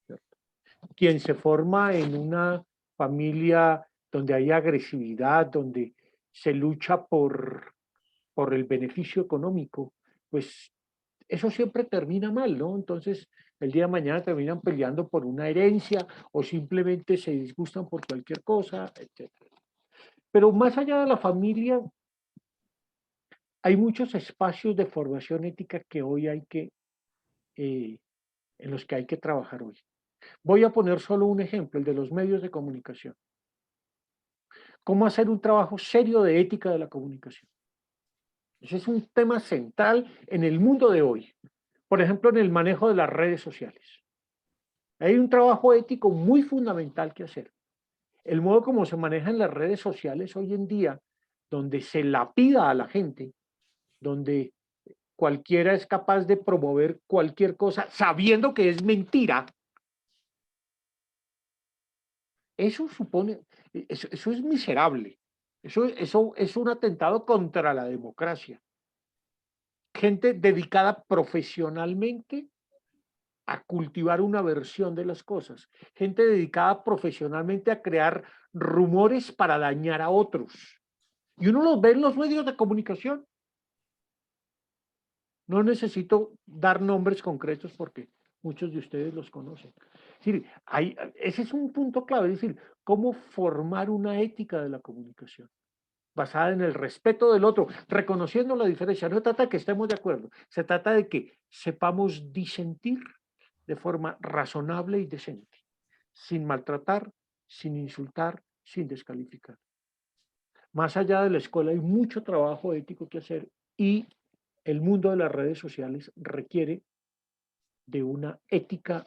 ¿Cierto? Quien se forma en una familia donde hay agresividad, donde se lucha por el beneficio económico, pues eso siempre termina mal, ¿no? Entonces, el día de mañana terminan peleando por una herencia o simplemente se disgustan por cualquier cosa, etc. Pero más allá de la familia, hay muchos espacios de formación ética que hoy en los que hay que trabajar hoy. Voy a poner solo un ejemplo, el de los medios de comunicación. ¿Cómo hacer un trabajo serio de ética de la comunicación? Ese es un tema central en el mundo de hoy. Por ejemplo, en el manejo de las redes sociales. Hay un trabajo ético muy fundamental que hacer. El modo como se manejan las redes sociales hoy en día, donde se lapida a la gente, donde cualquiera es capaz de promover cualquier cosa sabiendo que es mentira, eso supone, eso es miserable. Eso es un atentado contra la democracia. Gente dedicada profesionalmente a cultivar una versión de las cosas. Gente dedicada profesionalmente a crear rumores para dañar a otros. Y uno los ve en los medios de comunicación. No necesito dar nombres concretos porque muchos de ustedes los conocen. Es decir, ese es un punto clave, es decir, cómo formar una ética de la comunicación basada en el respeto del otro, reconociendo la diferencia. No se trata de que estemos de acuerdo, se trata de que sepamos disentir de forma razonable y decente, sin maltratar, sin insultar, sin descalificar. Más allá de la escuela hay mucho trabajo ético que hacer y el mundo de las redes sociales requiere de una ética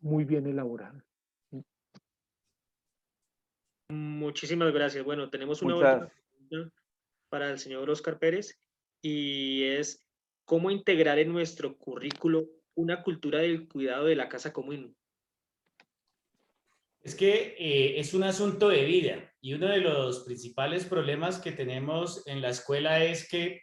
muy bien elaborada. Muchísimas gracias. Bueno, tenemos una última pregunta para el señor Oscar Pérez y es, ¿cómo integrar en nuestro currículo una cultura del cuidado de la casa común? Es que es un asunto de vida y uno de los principales problemas que tenemos en la escuela es que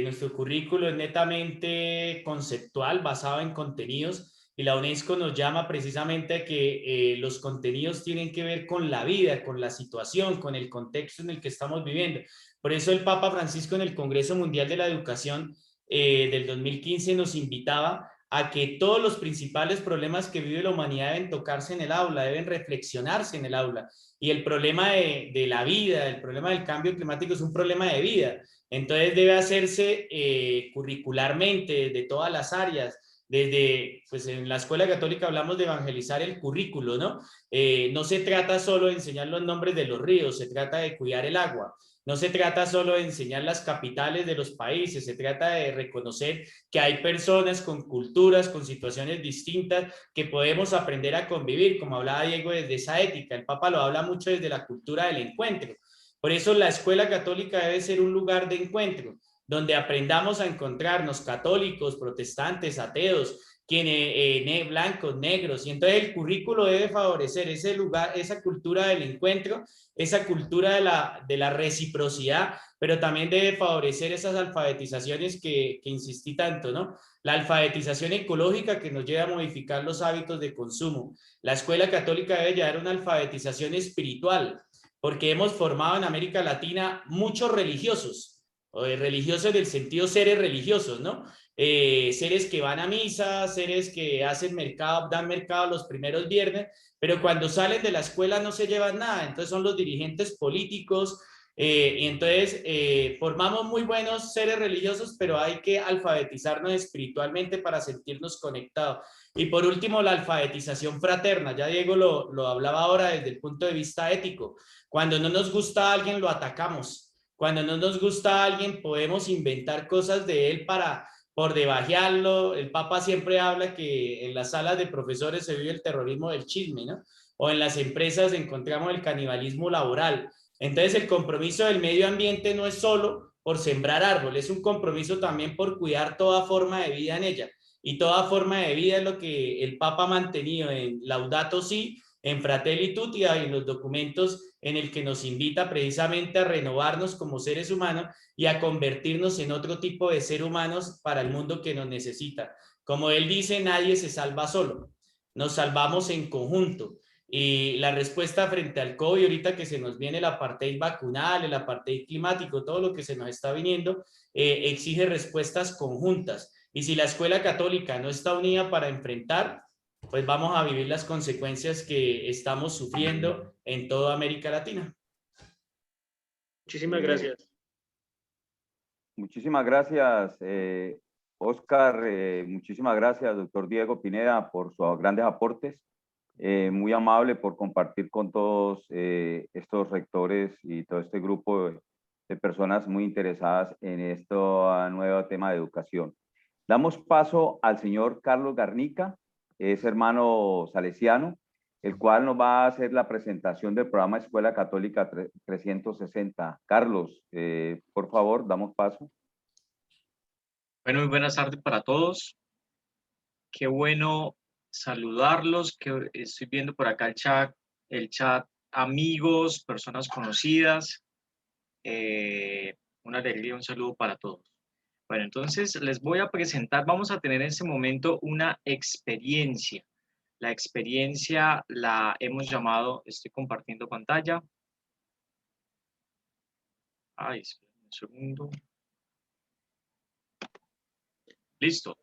nuestro currículo es netamente conceptual, basado en contenidos, y la UNESCO nos llama precisamente a que los contenidos tienen que ver con la vida, con la situación, con el contexto en el que estamos viviendo. Por eso el Papa Francisco en el Congreso Mundial de la Educación del 2015 nos invitaba a que todos los principales problemas que vive la humanidad deben tocarse en el aula, deben reflexionarse en el aula. Y el problema de la vida, el problema del cambio climático es un problema de vida. Entonces debe hacerse curricularmente de todas las áreas. Desde, pues en la escuela católica hablamos de evangelizar el currículo, ¿no? No se trata solo de enseñar los nombres de los ríos, se trata de cuidar el agua. No se trata solo de enseñar las capitales de los países, se trata de reconocer que hay personas con culturas, con situaciones distintas que podemos aprender a convivir, como hablaba Diego, desde esa ética. El Papa lo habla mucho desde la cultura del encuentro. Por eso la escuela católica debe ser un lugar de encuentro, donde aprendamos a encontrarnos católicos, protestantes, ateos, quienes, blancos, negros, y entonces el currículo debe favorecer ese lugar, esa cultura del encuentro, esa cultura de la reciprocidad, pero también debe favorecer esas alfabetizaciones que insistí tanto, ¿no? La alfabetización ecológica que nos lleva a modificar los hábitos de consumo. La escuela católica debe llevar una alfabetización espiritual, porque hemos formado en América Latina muchos religiosos, religiosos del sentido seres religiosos, ¿no? Seres que van a misa, seres que hacen mercado, dan mercado los primeros viernes, pero cuando salen de la escuela no se llevan nada, entonces son los dirigentes políticos, y entonces formamos muy buenos seres religiosos, pero hay que alfabetizarnos espiritualmente para sentirnos conectados. Y por último, la alfabetización fraterna, ya Diego lo hablaba ahora desde el punto de vista ético. Cuando no nos gusta a alguien, lo atacamos. Cuando no nos gusta a alguien, podemos inventar cosas de él por debajearlo. El Papa siempre habla que en las salas de profesores se vive el terrorismo del chisme, ¿no? O en las empresas encontramos el canibalismo laboral. Entonces el compromiso del medio ambiente no es solo por sembrar árboles, es un compromiso también por cuidar toda forma de vida en ella. Y toda forma de vida es lo que el Papa ha mantenido en Laudato Si, en Fratelli Tutti, y en los documentos en el que nos invita precisamente a renovarnos como seres humanos y a convertirnos en otro tipo de ser humanos para el mundo que nos necesita. Como él dice, nadie se salva solo, nos salvamos en conjunto. Y la respuesta frente al COVID, ahorita que se nos viene el apartheid vacunal, el apartheid climático, todo lo que se nos está viniendo, exige respuestas conjuntas. Y si la escuela católica no está unida para enfrentar, pues vamos a vivir las consecuencias que estamos sufriendo en toda América Latina. Muchísimas gracias. Muchísimas gracias, Oscar. Muchísimas gracias, doctor Diego Pineda, por sus grandes aportes. Muy amable por compartir con todos estos rectores y todo este grupo de personas muy interesadas en este nuevo tema de educación. Damos paso al señor Carlos Garnica, es hermano salesiano, el cual nos va a hacer la presentación del programa Escuela Católica 360. Carlos, por favor, damos paso. Bueno, muy buenas tardes para todos. Qué bueno saludarlos, que estoy viendo por acá el chat, amigos, personas conocidas. Una alegría, un saludo para todos. Bueno, entonces les voy a presentar, vamos a tener en este momento una experiencia. La experiencia la hemos llamado, estoy compartiendo pantalla. Ay, espera un segundo. Listo.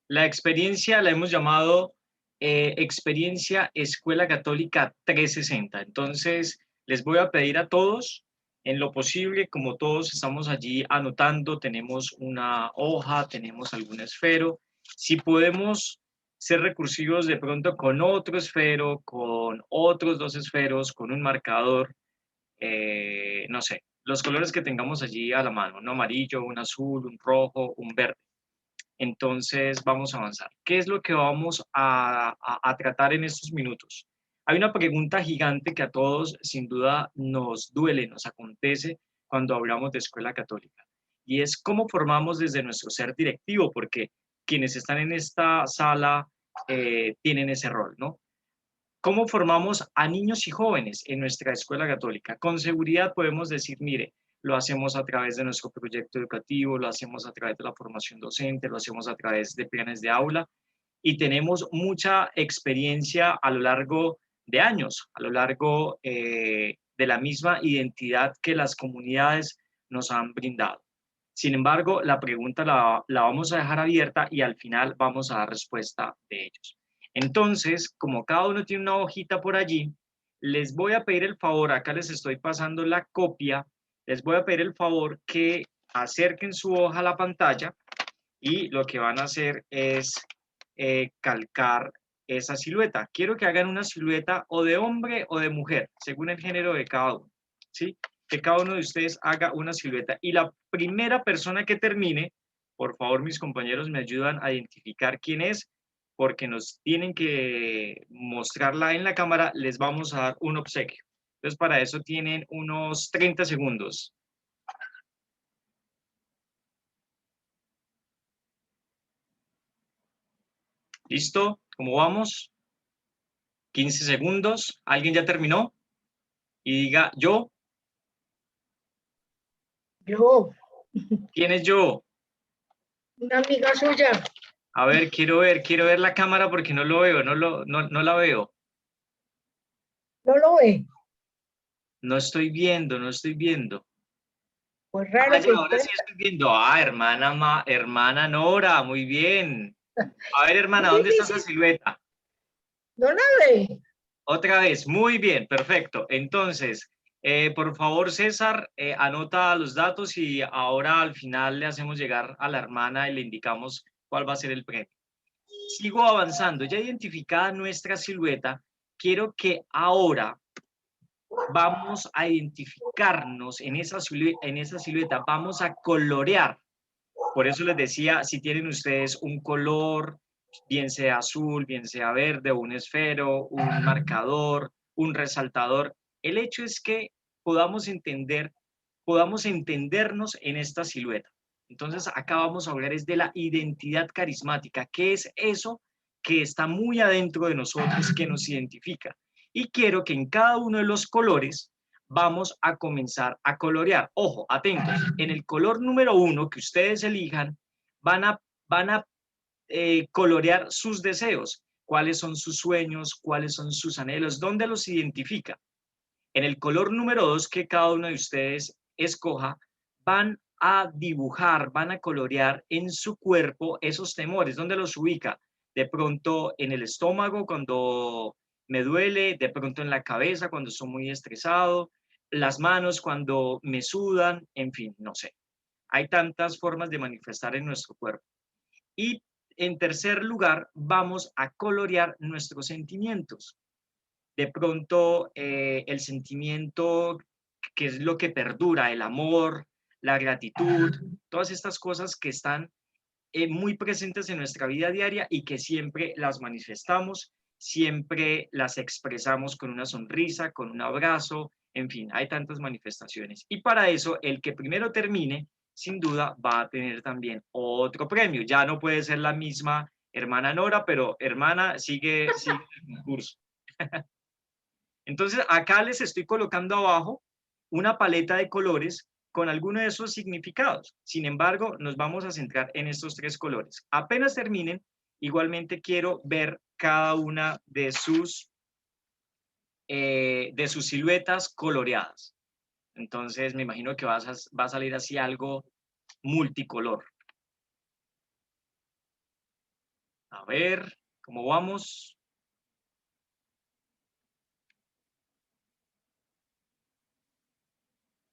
La experiencia la hemos llamado Experiencia Escuela Católica 360. Entonces, les voy a pedir a todos, en lo posible, como todos estamos allí anotando, tenemos una hoja, tenemos algún esfero, si podemos ser recursivos de pronto con otro esfero, con otros dos esferos, con un marcador, no sé, los colores que tengamos allí a la mano, un amarillo, un azul, un rojo, un verde. Entonces vamos a avanzar. ¿Qué es lo que vamos a tratar en estos minutos? Hay una pregunta gigante que a todos sin duda nos duele, nos acontece cuando hablamos de escuela católica. Y es cómo formamos desde nuestro ser directivo, porque quienes están en esta sala tienen ese rol, ¿no? ¿Cómo formamos a niños y jóvenes en nuestra escuela católica? Con seguridad podemos decir, mire, lo hacemos a través de nuestro proyecto educativo, lo hacemos a través de la formación docente, lo hacemos a través de planes de aula y tenemos mucha experiencia a lo largo de años, a lo largo de la misma identidad que las comunidades nos han brindado. Sin embargo, la pregunta la vamos a dejar abierta y al final vamos a dar respuesta de ellos. Entonces, como cada uno tiene una hojita por allí, les voy a pedir el favor, acá les estoy pasando la copia, les voy a pedir el favor que acerquen su hoja a la pantalla y lo que van a hacer es calcar esa silueta. Quiero que hagan una silueta o de hombre o de mujer, según el género de cada uno, ¿sí? Que cada uno de ustedes haga una silueta. Y la primera persona que termine, por favor, mis compañeros me ayudan a identificar quién es, porque nos tienen que mostrarla en la cámara, les vamos a dar un obsequio. Entonces, para eso tienen unos 30 segundos. ¿Listo? ¿Cómo vamos? 15 segundos. ¿Alguien ya terminó? Y diga, ¿yo? Yo, ¿Quién es yo? una amiga suya. A ver, quiero ver la cámara porque no lo veo, no la veo. ¿No lo ve? No estoy viendo. Pues raro Ah, ya, que ahora sí estoy viendo. Ah, hermana Nora, muy bien. A ver, hermana, ¿dónde está esa silueta? ¿No la ve? Otra vez, muy bien, perfecto. Entonces, por favor, César, anota los datos y ahora al final le hacemos llegar a la hermana y le indicamos cuál va a ser el premio. Sigo avanzando. Ya identificada nuestra silueta, quiero que ahora vamos a identificarnos en esa silueta, vamos a colorear. Por eso les decía, si tienen ustedes un color, bien sea azul, bien sea verde, un esfero, un marcador, un resaltador, el hecho es que podamos entendernos en esta silueta. Entonces, acá vamos a hablar es de la identidad carismática, que es eso que está muy adentro de nosotros, que nos identifica. Y quiero que en cada uno de los colores vamos a comenzar a colorear. Ojo, atentos, en el color número 1 que ustedes elijan, van a colorear sus deseos, cuáles son sus sueños, cuáles son sus anhelos, dónde los identifica. En el color número 2 que cada uno de ustedes escoja, van a dibujar, van a colorear en su cuerpo esos temores, ¿dónde los ubica? De pronto en el estómago cuando me duele, de pronto en la cabeza cuando estoy muy estresado, las manos cuando me sudan, en fin, no sé. Hay tantas formas de manifestar en nuestro cuerpo. Y en tercer lugar, vamos a colorear nuestros sentimientos. De pronto, el sentimiento que es lo que perdura, el amor, la gratitud, todas estas cosas que están muy presentes en nuestra vida diaria y que siempre las manifestamos, siempre las expresamos con una sonrisa, con un abrazo, en fin, hay tantas manifestaciones. Y para eso, el que primero termine, sin duda, va a tener también otro premio. Ya no puede ser la misma hermana Nora, pero hermana, sigue el concurso. Entonces, acá les estoy colocando abajo una paleta de colores con alguno de esos significados. Sin embargo, nos vamos a centrar en estos 3 colores. Apenas terminen, igualmente quiero ver cada una de sus siluetas coloreadas. Entonces, me imagino que va a salir así algo multicolor. A ver, ¿cómo vamos?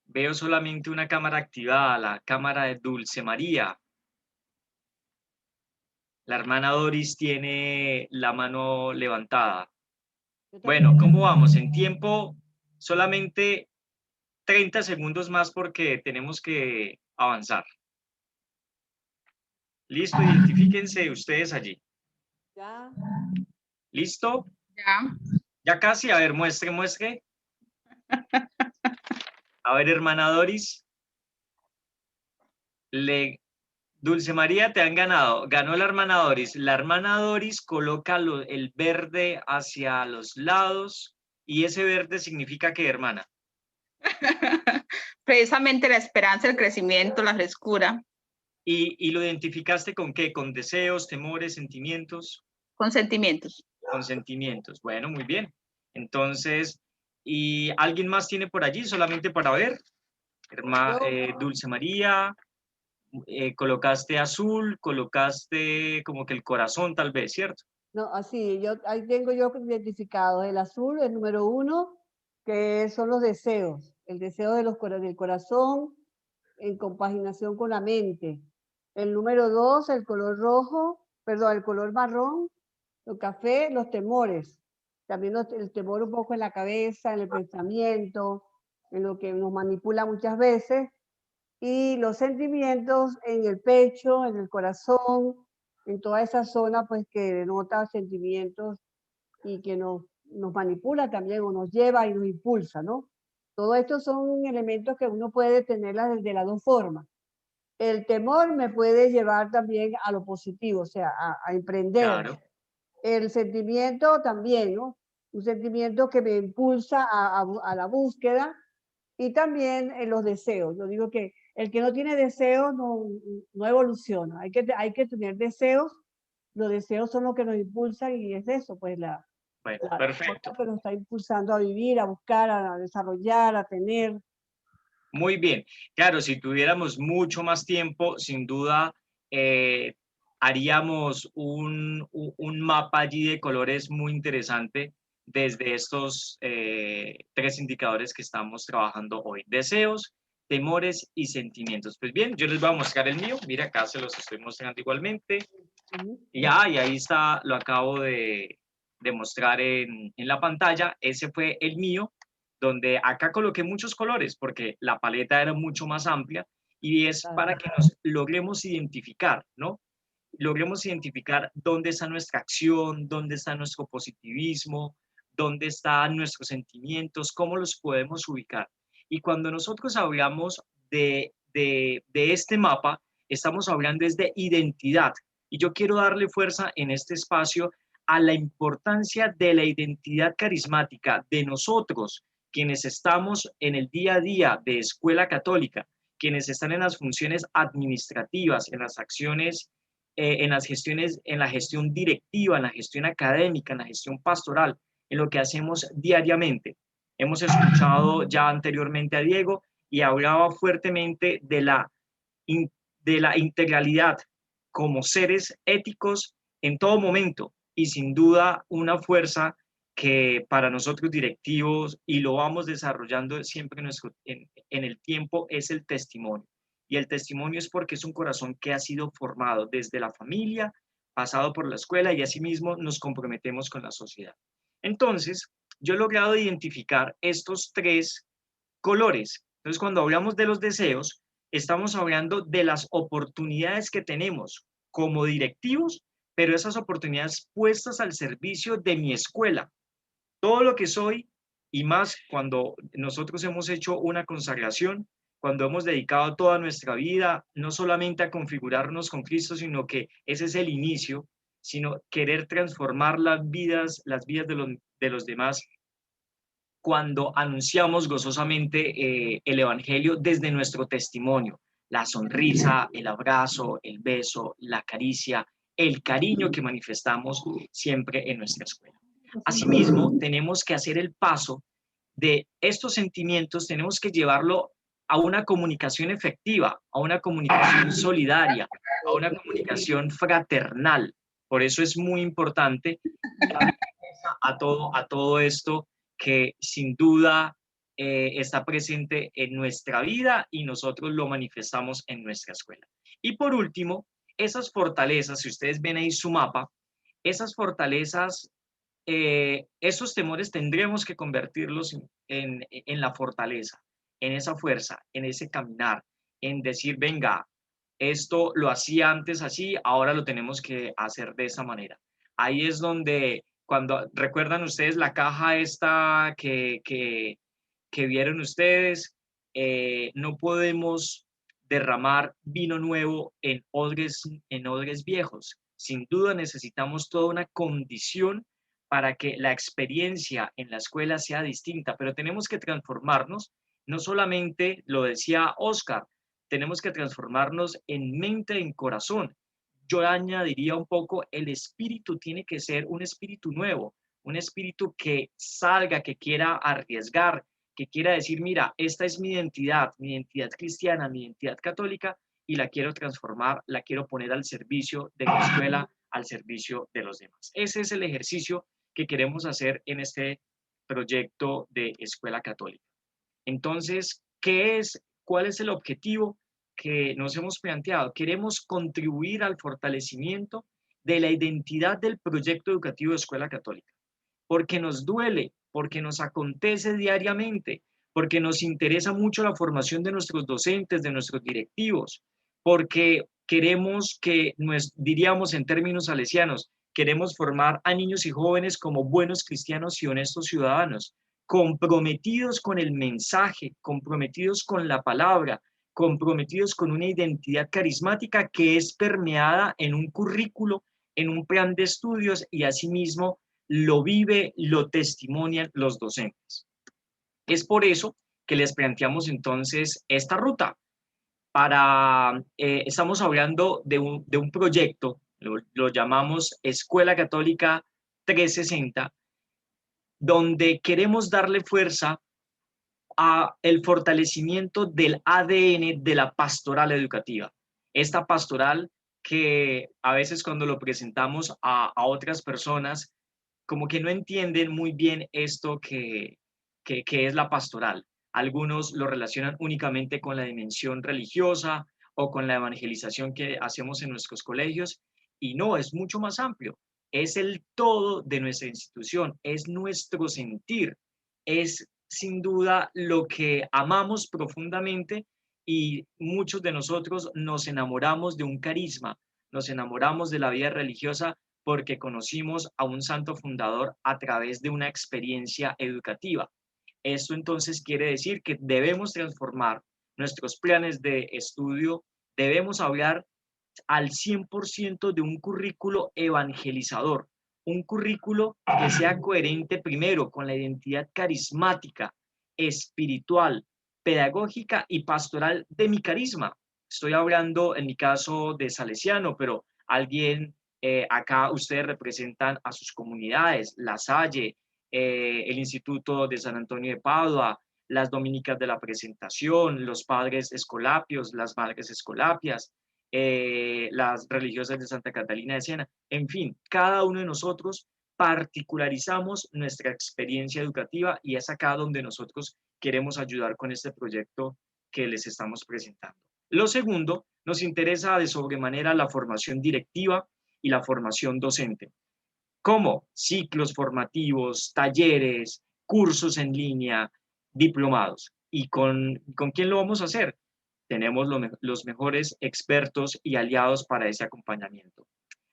Veo solamente una cámara activada, la cámara de Dulce María. La hermana Doris tiene la mano levantada. Bueno, ¿cómo vamos? En tiempo, solamente 30 segundos más porque tenemos que avanzar. Listo, identifíquense ustedes allí. Ya. ¿Listo? Ya. Ya casi, a ver, muestre, muestre. A ver, hermana Doris. Dulce María, te han ganado. Ganó la hermana Doris. La hermana Doris coloca el verde hacia los lados y ese verde significa ¿qué, hermana? Precisamente la esperanza, el crecimiento, la frescura. ¿Y lo identificaste con qué? ¿Con deseos, temores, sentimientos? Con sentimientos. Con sentimientos. Bueno, muy bien. Entonces, ¿y alguien más tiene por allí solamente para ver? Dulce María, colocaste azul, colocaste como que el corazón tal vez, ¿cierto? No, así, ahí tengo yo identificado el azul, el número 1, que son los deseos, el deseo del corazón en compaginación con la mente. El número 2, el color rojo, perdón, el color marrón, el café, los temores. También el temor un poco en la cabeza, en el pensamiento, en lo que nos manipula muchas veces. Y los sentimientos en el pecho, en el corazón, en toda esa zona pues que denota sentimientos y que nos manipula también o nos lleva y nos impulsa, ¿no? Todo esto son elementos que uno puede tenerlas de las dos formas. El temor me puede llevar también a lo positivo, o sea, a emprender. Claro. El sentimiento también, ¿no? Un sentimiento que me impulsa a la búsqueda y también en los deseos. Yo digo que el que no tiene deseos no evoluciona. Hay que tener deseos. Los deseos son los que nos impulsan y es eso, pues Bueno, la perfecto. cosa que nos está impulsando a vivir, a buscar, a desarrollar, a tener. Muy bien. Claro, si tuviéramos mucho más tiempo, sin duda haríamos un mapa allí de colores muy interesante desde estos 3 indicadores que estamos trabajando hoy. Deseos, temores y sentimientos. Pues bien, yo les voy a mostrar el mío. Mira, acá se los estoy mostrando igualmente. Y ahí está, lo acabo de mostrar en la pantalla. Ese fue el mío, donde acá coloqué muchos colores porque la paleta era mucho más amplia y es para que nos logremos identificar, ¿no? Logremos identificar dónde está nuestra acción, dónde está nuestro positivismo, dónde están nuestros sentimientos, cómo los podemos ubicar. Y cuando nosotros hablamos de este mapa, estamos hablando es de identidad. Y yo quiero darle fuerza en este espacio a la importancia de la identidad carismática de nosotros, quienes estamos en el día a día de escuela católica, quienes están en las funciones administrativas, en las acciones, en las gestiones, en la gestión directiva, en la gestión académica, en la gestión pastoral, en lo que hacemos diariamente. Hemos escuchado ya anteriormente a Diego y hablaba fuertemente de la integralidad como seres éticos en todo momento y sin duda una fuerza que para nosotros directivos, y lo vamos desarrollando siempre en el tiempo, es el testimonio. Y el testimonio es porque es un corazón que ha sido formado desde la familia, pasado por la escuela y asimismo nos comprometemos con la sociedad. Entonces, yo he logrado identificar estos 3 colores. Entonces, cuando hablamos de los deseos, estamos hablando de las oportunidades que tenemos como directivos, pero esas oportunidades puestas al servicio de mi escuela. Todo lo que soy y más cuando nosotros hemos hecho una consagración, cuando hemos dedicado toda nuestra vida, no solamente a configurarnos con Cristo, sino que ese es el inicio, sino querer transformar las vidas de los demás cuando anunciamos gozosamente el Evangelio desde nuestro testimonio, la sonrisa, el abrazo, el beso, la caricia, el cariño que manifestamos siempre en nuestra escuela. Asimismo, tenemos que hacer el paso de estos sentimientos, tenemos que llevarlo a una comunicación efectiva, a una comunicación solidaria, a una comunicación fraternal. Por eso es muy importante a todo esto que sin duda está presente en nuestra vida y nosotros lo manifestamos en nuestra escuela. Y por último, esas fortalezas, si ustedes ven ahí su mapa, esas fortalezas, esos temores tendremos que convertirlos en la fortaleza, en esa fuerza, en ese caminar, en decir, venga, esto lo hacía antes así, ahora lo tenemos que hacer de esa manera. Ahí es donde, cuando recuerdan ustedes la caja esta que vieron ustedes, no podemos derramar vino nuevo en odres viejos. Sin duda necesitamos toda una condición para que la experiencia en la escuela sea distinta, pero tenemos que transformarnos, no solamente, lo decía Oscar, tenemos que transformarnos en mente, en corazón. Yo añadiría un poco, el espíritu tiene que ser un espíritu nuevo, un espíritu que salga, que quiera arriesgar, que quiera decir, mira, esta es mi identidad cristiana, mi identidad católica, y la quiero transformar, la quiero poner al servicio de la escuela, al servicio de los demás. Ese es el ejercicio que queremos hacer en este proyecto de Escuela Católica. Entonces, ¿cuál es el objetivo que nos hemos planteado? Queremos contribuir al fortalecimiento de la identidad del proyecto educativo de Escuela Católica, porque nos duele, porque nos acontece diariamente, porque nos interesa mucho la formación de nuestros docentes, de nuestros directivos, porque queremos que, diríamos en términos salesianos, queremos formar a niños y jóvenes como buenos cristianos y honestos ciudadanos, comprometidos con el mensaje, comprometidos con la palabra, comprometidos con una identidad carismática que es permeada en un currículo, en un plan de estudios, y asimismo lo vive, lo testimonian los docentes. Es por eso que les planteamos entonces esta ruta. Estamos hablando de un proyecto, lo llamamos Escuela Católica 360, donde queremos darle fuerza a el fortalecimiento del ADN de la pastoral educativa. Esta pastoral que a veces cuando lo presentamos a otras personas, como que no entienden muy bien esto que es la pastoral. Algunos lo relacionan únicamente con la dimensión religiosa o con la evangelización que hacemos en nuestros colegios, y no, es mucho más amplio. Es el todo de nuestra institución, es nuestro sentir, es sin duda lo que amamos profundamente, y muchos de nosotros nos enamoramos de un carisma, nos enamoramos de la vida religiosa porque conocimos a un santo fundador a través de una experiencia educativa. Esto entonces quiere decir que debemos transformar nuestros planes de estudio, debemos hablar al 100% de un currículo evangelizador, un currículo que sea coherente primero con la identidad carismática, espiritual, pedagógica y pastoral de mi carisma. Estoy hablando en mi caso de salesiano, pero alguien, acá ustedes representan a sus comunidades, La Salle, el Instituto de San Antonio de Padua, las Dominicas de la Presentación, los padres escolapios, las madres escolapias, las religiosas de Santa Catalina de Siena. En fin, cada uno de nosotros particularizamos nuestra experiencia educativa, y es acá donde nosotros queremos ayudar con este proyecto que les estamos presentando. Lo segundo, nos interesa de sobremanera la formación directiva y la formación docente. ¿Cómo? Ciclos formativos, talleres, cursos en línea, diplomados. ¿Y con quién lo vamos a hacer? Tenemos los mejores expertos y aliados para ese acompañamiento.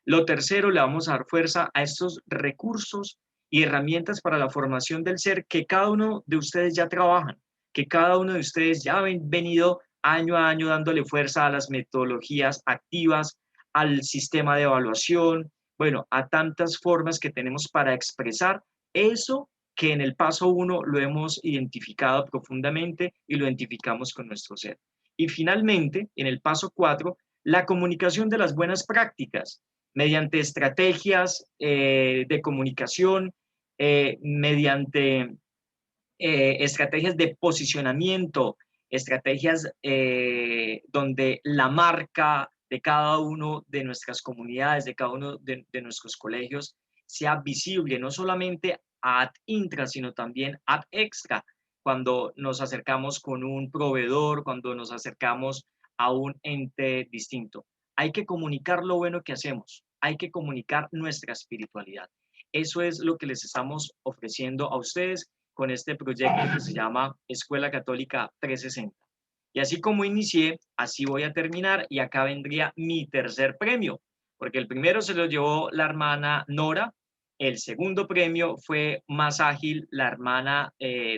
Lo tercero, le vamos a dar fuerza a estos recursos y herramientas para la formación del ser que cada uno de ustedes ya trabajan, que cada uno de ustedes ya han venido año a año dándole fuerza a las metodologías activas, al sistema de evaluación, bueno, a tantas formas que tenemos para expresar eso que en el paso 1 lo hemos identificado profundamente y lo identificamos con nuestro ser. Y finalmente, en el paso 4, la comunicación de las buenas prácticas mediante estrategias de comunicación, mediante estrategias de posicionamiento, estrategias donde la marca de cada uno de nuestras comunidades, de cada uno de nuestros colegios, sea visible, no solamente ad intra, sino también ad extra, cuando nos acercamos con un proveedor, cuando nos acercamos a un ente distinto. Hay que comunicar lo bueno que hacemos, hay que comunicar nuestra espiritualidad. Eso es lo que les estamos ofreciendo a ustedes con este proyecto que se llama Escuela Católica 360. Y así como inicié, así voy a terminar, y acá vendría mi tercer premio, porque el primero se lo llevó la hermana Nora, el segundo premio fue más ágil la hermana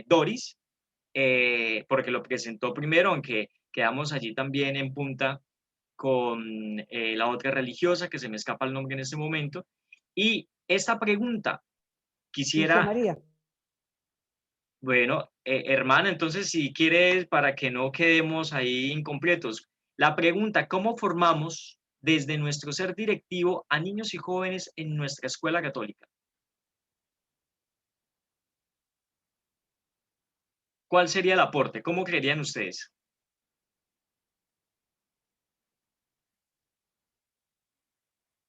Doris, porque lo presentó primero, aunque quedamos allí también en punta con la otra religiosa, que se me escapa el nombre en este momento. Y esta pregunta Dulce quisiera, María. bueno, hermana, entonces si quieres, para que no quedemos ahí incompletos, la pregunta: ¿cómo formamos desde nuestro ser directivo a niños y jóvenes en nuestra escuela católica? ¿Cuál sería el aporte? ¿Cómo creerían ustedes?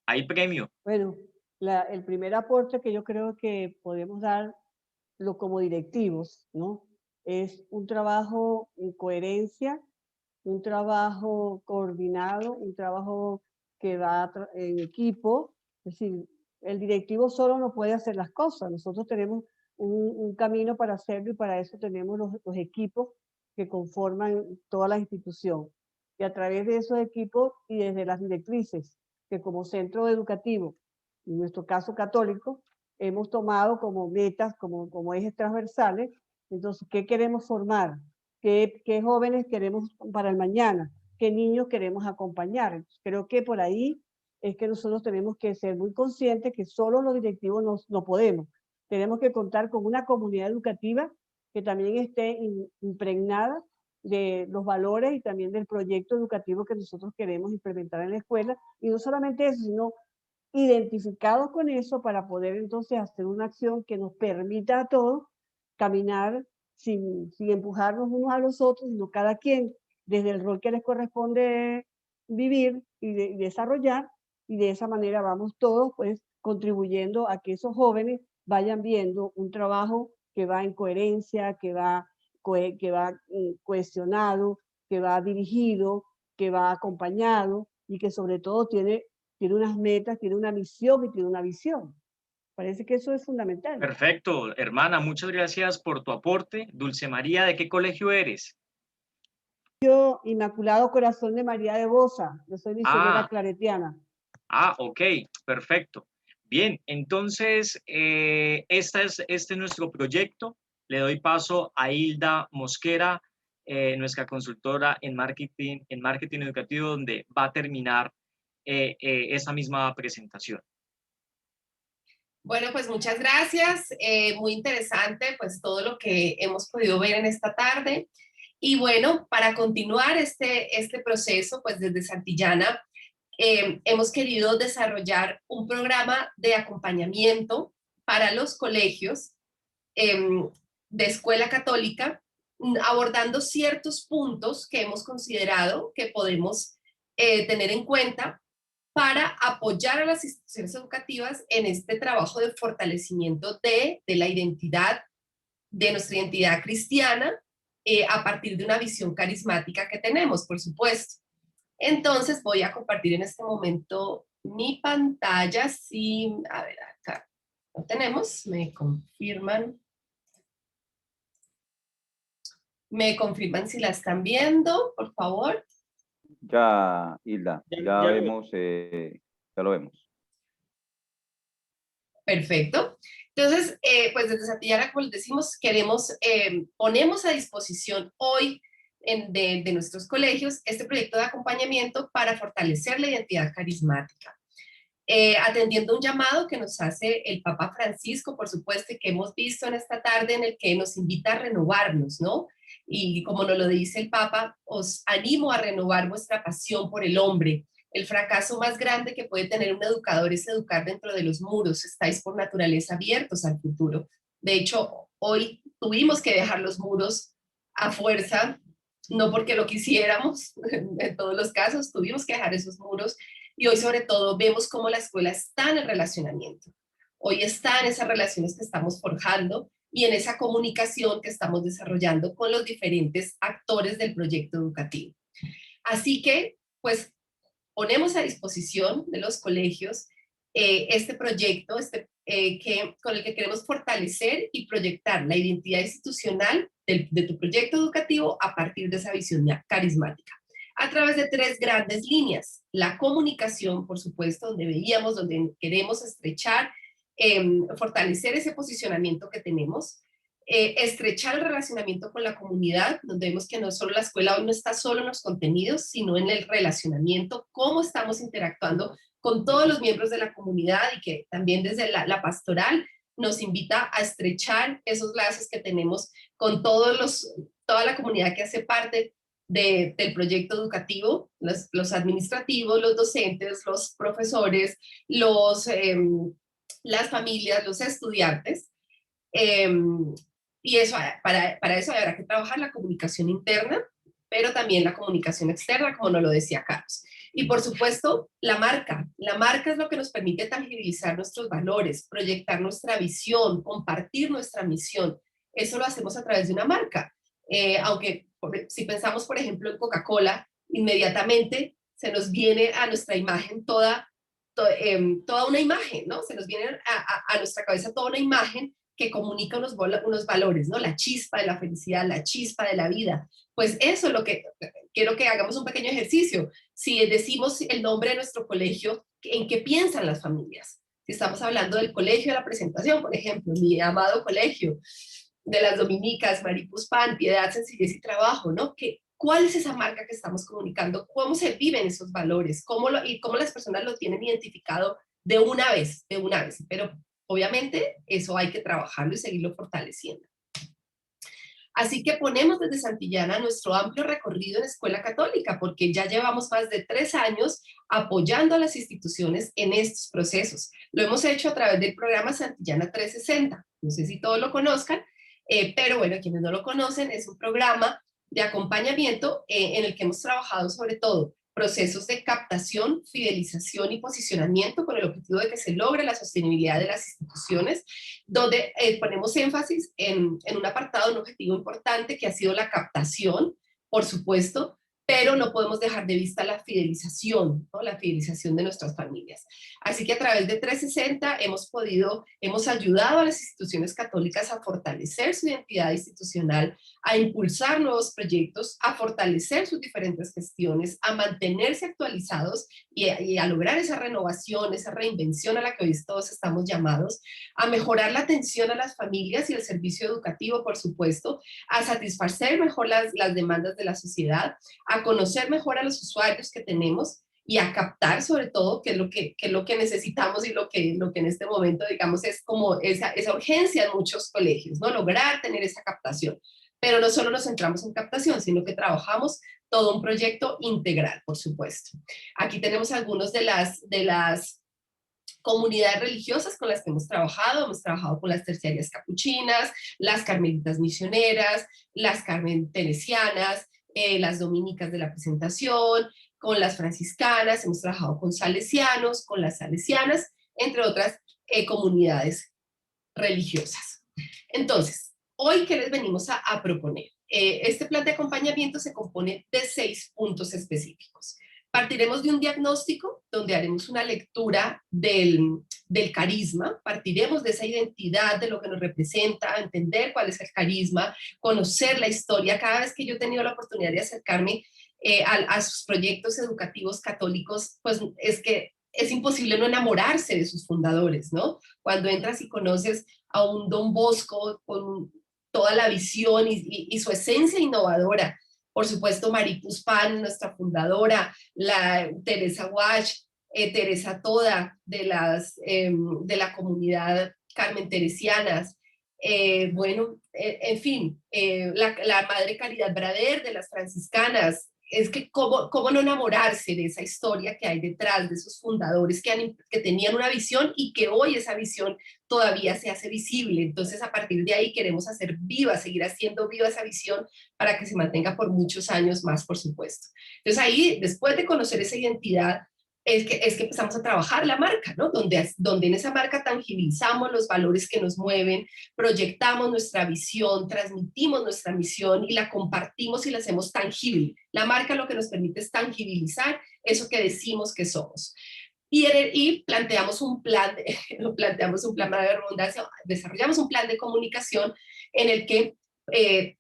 Hay premio. Bueno, el primer aporte que yo creo que podemos dar como directivos, ¿no? Es un trabajo en coherencia, un trabajo coordinado, un trabajo que va en equipo. Es decir, el directivo solo no puede hacer las cosas. Nosotros tenemos un camino para hacerlo y para eso tenemos los equipos que conforman toda la institución. Y a través de esos equipos y desde las directrices, que como centro educativo, en nuestro caso católico, hemos tomado como metas, como ejes transversales. Entonces, ¿qué queremos formar? ¿Qué jóvenes queremos para el mañana? ¿Qué niños queremos acompañar? Entonces, creo que por ahí es que nosotros tenemos que ser muy conscientes que solo los directivos no podemos. Tenemos que contar con una comunidad educativa que también esté impregnada de los valores y también del proyecto educativo que nosotros queremos implementar en la escuela. Y no solamente eso, sino identificados con eso para poder entonces hacer una acción que nos permita a todos caminar sin empujarnos unos a los otros, sino cada quien desde el rol que les corresponde vivir y desarrollar, y de esa manera vamos todos pues contribuyendo a que esos jóvenes vayan viendo un trabajo que va en coherencia, que va cohesionado, que va dirigido, que va acompañado y que sobre todo tiene unas metas, tiene una misión y tiene una visión. Parece que eso es fundamental. Perfecto, hermana, muchas gracias por tu aporte. Dulce María, ¿de qué colegio eres? Yo, Inmaculado Corazón de María de Bosa, yo soy misionera claretiana. Ok, perfecto. Bien, entonces, este es nuestro proyecto. Le doy paso a Hilda Mosquera, nuestra consultora en marketing educativo, donde va a terminar esta misma presentación. Bueno, pues muchas gracias. Muy interesante pues todo lo que hemos podido ver en esta tarde. Y bueno, para continuar este proceso, pues desde Santillana hemos querido desarrollar un programa de acompañamiento para los colegios de escuela católica, abordando ciertos puntos que hemos considerado que podemos tener en cuenta para apoyar a las instituciones educativas en este trabajo de fortalecimiento de la identidad, de nuestra identidad cristiana, a partir de una visión carismática que tenemos, por supuesto. Entonces voy a compartir en este momento mi pantalla. Sí, a ver, acá lo tenemos, me confirman si la están viendo, por favor. Ya, Hilda, ya vemos, ya lo vemos. Perfecto. Entonces, pues desde Santillana, como les decimos, ponemos a disposición hoy de nuestros colegios este proyecto de acompañamiento para fortalecer la identidad carismática. Atendiendo un llamado que nos hace el Papa Francisco, por supuesto, y que hemos visto en esta tarde, en el que nos invita a renovarnos, ¿no? Y como nos lo dice el Papa, os animo a renovar vuestra pasión por el hombre. El fracaso más grande que puede tener un educador es educar dentro de los muros. Estáis por naturaleza abiertos al futuro. De hecho, hoy tuvimos que dejar los muros a fuerza, no porque lo quisiéramos, en todos los casos tuvimos que dejar esos muros, y hoy sobre todo vemos cómo la escuela está en el relacionamiento. Hoy está en esas relaciones que estamos forjando y en esa comunicación que estamos desarrollando con los diferentes actores del proyecto educativo. Así que, pues, ponemos a disposición de los colegios este proyecto, este con el que queremos fortalecer y proyectar la identidad institucional de tu proyecto educativo a partir de esa visión carismática, a través de 3 grandes líneas. La comunicación, por supuesto, donde veíamos, donde queremos estrechar, fortalecer ese posicionamiento que tenemos, estrechar el relacionamiento con la comunidad, donde vemos que no solo la escuela hoy no está solo en los contenidos, sino en el relacionamiento, cómo estamos interactuando con todos los miembros de la comunidad, y que también desde la pastoral nos invita a estrechar esos lazos que tenemos con toda la comunidad que hace parte del proyecto educativo, los administrativos, los docentes, los profesores, las familias, los estudiantes. Y eso, para eso habrá que trabajar la comunicación interna, pero también la comunicación externa, como nos lo decía Carlos. Y por supuesto, la marca. La marca es lo que nos permite tangibilizar nuestros valores, proyectar nuestra visión, compartir nuestra misión. Eso lo hacemos a través de una marca. Aunque si pensamos, por ejemplo, en Coca-Cola, inmediatamente se nos viene a nuestra imagen toda una imagen, ¿no? Se nos viene a nuestra cabeza toda una imagen que comunica unos valores, ¿no? La chispa de la felicidad, la chispa de la vida. Pues eso es lo que quiero que hagamos un pequeño ejercicio. Si decimos el nombre de nuestro colegio, ¿en qué piensan las familias? Si estamos hablando del colegio de la presentación, por ejemplo, mi amado colegio de las dominicas, Maripuz Pan, Piedad, Sencillez y Trabajo, ¿no? ¿Cuál es esa marca que estamos comunicando? ¿Cómo se viven esos valores? Y cómo las personas lo tienen identificado de una vez, pero obviamente eso hay que trabajarlo y seguirlo fortaleciendo. Así que ponemos desde Santillana nuestro amplio recorrido en escuela católica, porque ya llevamos más de 3 años apoyando a las instituciones en estos procesos. Lo hemos hecho a través del programa Santillana 360. No sé si todos lo conozcan, pero bueno, quienes no lo conocen, es un programa de acompañamiento en el que hemos trabajado sobre todo procesos de captación, fidelización y posicionamiento con el objetivo de que se logre la sostenibilidad de las instituciones, donde ponemos énfasis en un apartado, un objetivo importante que ha sido la captación, por supuesto, pero no podemos dejar de vista la fidelización, ¿no? La fidelización de nuestras familias. Así que a través de 360 hemos ayudado a las instituciones católicas a fortalecer su identidad institucional, a impulsar nuevos proyectos, a fortalecer sus diferentes gestiones, a mantenerse actualizados y a lograr esa renovación, esa reinvención a la que hoy todos estamos llamados, a mejorar la atención a las familias y el servicio educativo, por supuesto, a satisfacer mejor las demandas de la sociedad, a conocer mejor a los usuarios que tenemos y a captar sobre todo qué es lo que necesitamos y lo que en este momento, digamos, es como esa urgencia en muchos colegios, ¿no? Lograr tener esa captación. Pero no solo nos centramos en captación, sino que trabajamos todo un proyecto integral, por supuesto. Aquí tenemos algunos de las comunidades religiosas con las que hemos trabajado con las terciarias capuchinas, las carmelitas misioneras, las carmen teresianas, las dominicas de la presentación, con las franciscanas, hemos trabajado con salesianos, con las salesianas, entre otras comunidades religiosas. Entonces, hoy, ¿qué les venimos a proponer? Este plan de acompañamiento se compone de 6 puntos específicos. Partiremos de un diagnóstico donde haremos una lectura del carisma, partiremos de esa identidad, de lo que nos representa, entender cuál es el carisma, conocer la historia. Cada vez que yo he tenido la oportunidad de acercarme a sus proyectos educativos católicos, pues es que es imposible no enamorarse de sus fundadores, ¿no? Cuando entras y conoces a un Don Bosco con toda la visión y su esencia innovadora. Por supuesto, Maripuz Pan, nuestra fundadora, la Teresa Wash, Teresa Toda, de la comunidad Carmen Teresianas, en fin, la Madre Caridad Brader de las franciscanas. Es que cómo no enamorarse de esa historia que hay detrás de esos fundadores que tenían una visión y que hoy esa visión todavía se hace visible. Entonces, a partir de ahí queremos seguir haciendo viva esa visión para que se mantenga por muchos años más, por supuesto. Entonces ahí, después de conocer esa identidad, es que empezamos a trabajar la marca, ¿no? Donde en esa marca tangibilizamos los valores que nos mueven, proyectamos nuestra visión, transmitimos nuestra misión y la compartimos y la hacemos tangible. La marca lo que nos permite es tangibilizar eso que decimos que somos. y planteamos un plan, de redundancia, desarrollamos un plan de comunicación en el que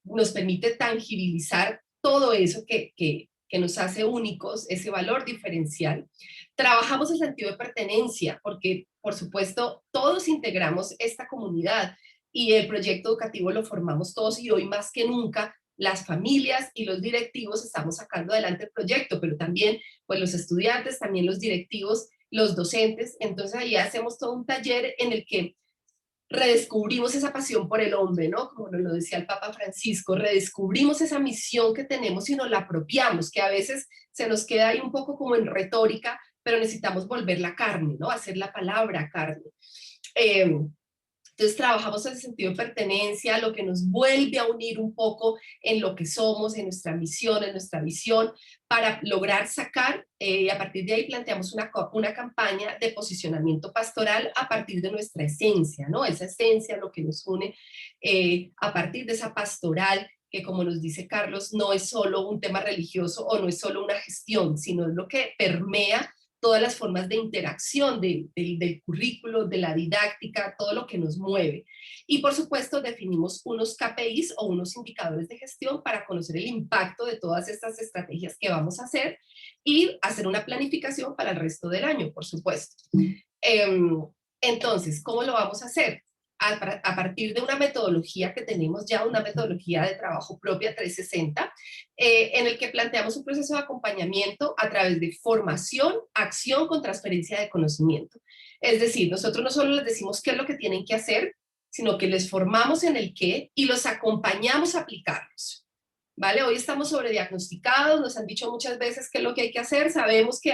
nos permite tangibilizar todo eso que nos hace únicos, ese valor diferencial. Trabajamos el sentido de pertenencia, porque por supuesto todos integramos esta comunidad y el proyecto educativo lo formamos todos, y hoy más que nunca las familias y los directivos estamos sacando adelante el proyecto, pero también pues los estudiantes, también los directivos, los docentes. Entonces ahí hacemos todo un taller en el que redescubrimos esa pasión por el hombre, ¿no? Como nos lo decía el Papa Francisco, redescubrimos esa misión que tenemos y nos la apropiamos, que a veces se nos queda ahí un poco como en retórica, pero necesitamos volverla carne, ¿no? Hacer la palabra carne. Entonces trabajamos en el sentido de pertenencia, lo que nos vuelve a unir un poco en lo que somos, en nuestra misión, en nuestra visión, para lograr sacar, y a partir de ahí planteamos una campaña de posicionamiento pastoral a partir de nuestra esencia, ¿no? Esa esencia, lo que nos une a partir de esa pastoral, que como nos dice Carlos, no es solo un tema religioso o no es solo una gestión, sino es lo que permea todas las formas de interacción del currículo, de la didáctica, todo lo que nos mueve. Y por supuesto definimos unos KPIs o unos indicadores de gestión para conocer el impacto de todas estas estrategias que vamos a hacer y hacer una planificación para el resto del año, por supuesto. Entonces, ¿cómo lo vamos a hacer? A partir de una metodología que tenemos ya, una metodología de trabajo propia 360, en el que planteamos un proceso de acompañamiento a través de formación, acción con transferencia de conocimiento. Es decir, nosotros no solo les decimos qué es lo que tienen que hacer, sino que les formamos en el qué y los acompañamos a aplicarlos. ¿Vale? Hoy estamos sobrediagnosticados, nos han dicho muchas veces qué es lo que hay que hacer, sabemos que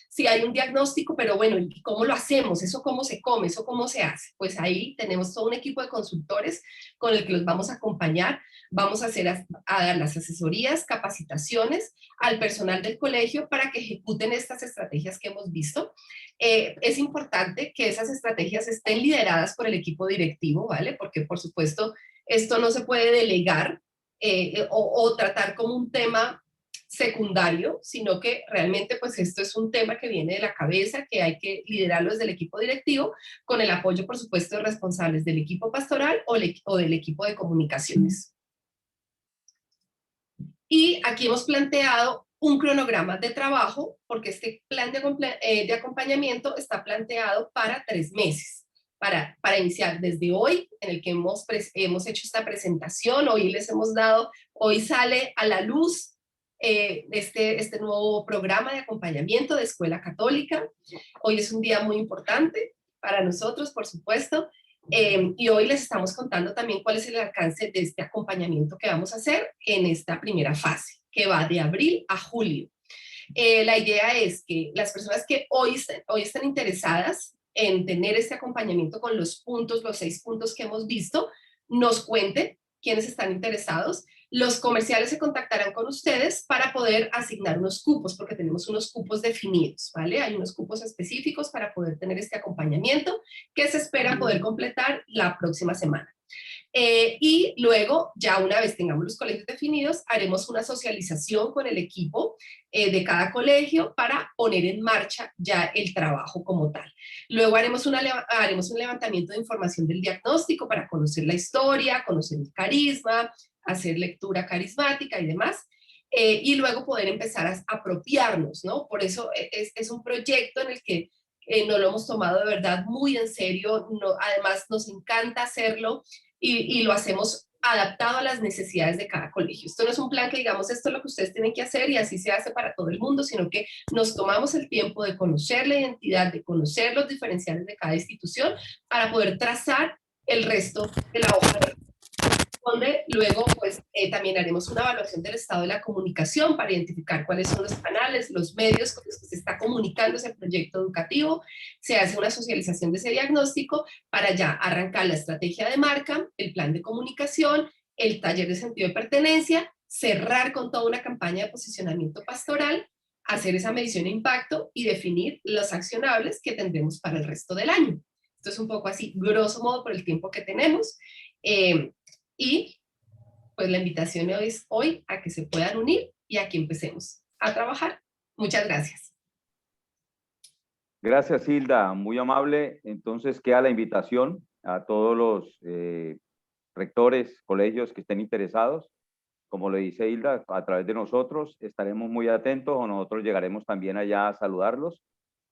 sí hay un diagnóstico, pero bueno, ¿y cómo lo hacemos? ¿Eso cómo se come? ¿Eso cómo se hace? Pues ahí tenemos todo un equipo de consultores con el que los vamos a acompañar, vamos a dar las asesorías, capacitaciones al personal del colegio para que ejecuten estas estrategias que hemos visto. Es importante que esas estrategias estén lideradas por el equipo directivo, ¿vale? Porque por supuesto esto no se puede delegar o tratar como un tema secundario, sino que realmente pues esto es un tema que viene de la cabeza, que hay que liderarlo desde el equipo directivo, con el apoyo por supuesto de responsables del equipo pastoral o del equipo de comunicaciones. Y aquí hemos planteado un cronograma de trabajo, porque este plan de acompañamiento está planteado para 3 meses. Para iniciar desde hoy, en el que hemos hecho esta presentación, hoy sale a la luz este nuevo programa de acompañamiento de Escuela Católica. Hoy es un día muy importante para nosotros, por supuesto, y hoy les estamos contando también cuál es el alcance de este acompañamiento que vamos a hacer en esta primera fase, que va de abril a julio. La idea es que las personas que hoy están interesadas en tener este acompañamiento con los 6 puntos que hemos visto, nos cuenten quiénes están interesados. Los comerciales se contactarán con ustedes para poder asignar unos cupos, porque tenemos unos cupos definidos, ¿vale? Hay unos cupos específicos para poder tener este acompañamiento que se espera poder completar la próxima semana. Y luego, ya una vez tengamos los colegios definidos, haremos una socialización con el equipo de cada colegio para poner en marcha ya el trabajo como tal. Luego haremos un levantamiento de información del diagnóstico para conocer la historia, conocer el carisma, hacer lectura carismática y demás. Y luego poder empezar a apropiarnos, ¿no? Por eso es un proyecto en el que no lo hemos tomado de verdad muy en serio, además nos encanta hacerlo y lo hacemos adaptado a las necesidades de cada colegio. Esto no es un plan que digamos esto es lo que ustedes tienen que hacer y así se hace para todo el mundo, sino que nos tomamos el tiempo de conocer la identidad, de conocer los diferenciales de cada institución para poder trazar el resto de la hoja de donde luego pues también haremos una evaluación del estado de la comunicación para identificar cuáles son los canales, los medios con los que se está comunicando ese proyecto educativo, se hace una socialización de ese diagnóstico para ya arrancar la estrategia de marca, el plan de comunicación, el taller de sentido de pertenencia, cerrar con toda una campaña de posicionamiento pastoral, hacer esa medición de impacto y definir los accionables que tendremos para el resto del año. Esto es un poco así, grosso modo, por el tiempo que tenemos. Y pues la invitación es hoy a que se puedan unir y a que empecemos a trabajar. Muchas gracias. Gracias, Hilda, muy amable. Entonces queda la invitación a todos los rectores, colegios que estén interesados. Como le dice Hilda, a través de nosotros estaremos muy atentos o nosotros llegaremos también allá a saludarlos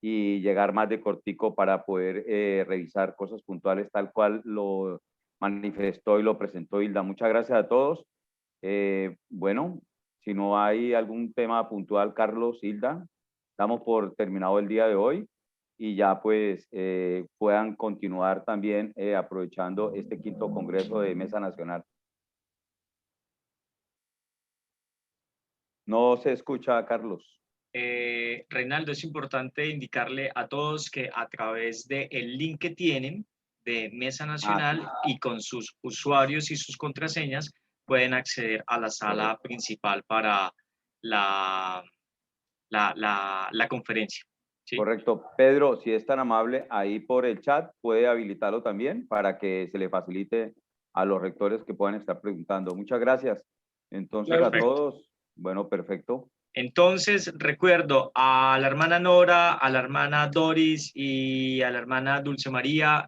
y llegar más de cortico para poder revisar cosas puntuales tal cual lo manifestó y lo presentó Hilda. Muchas gracias a todos. Bueno, si no hay algún tema puntual, Carlos, Hilda, damos por terminado el día de hoy y ya pues puedan continuar también aprovechando este 5º Congreso de Mesa Nacional. No se escucha, Carlos. Reinaldo, es importante indicarle a todos que a través del link que tienen de Mesa Nacional y con sus usuarios y sus contraseñas pueden acceder a la sala principal para la conferencia. ¿Sí? Correcto. Pedro, si es tan amable, ahí por el chat puede habilitarlo también para que se le facilite a los rectores que puedan estar preguntando. Muchas gracias. Entonces, Perfecto. a todos, bueno, perfecto. Entonces, recuerdo a la hermana Nora, a la hermana Doris y a la hermana Dulce María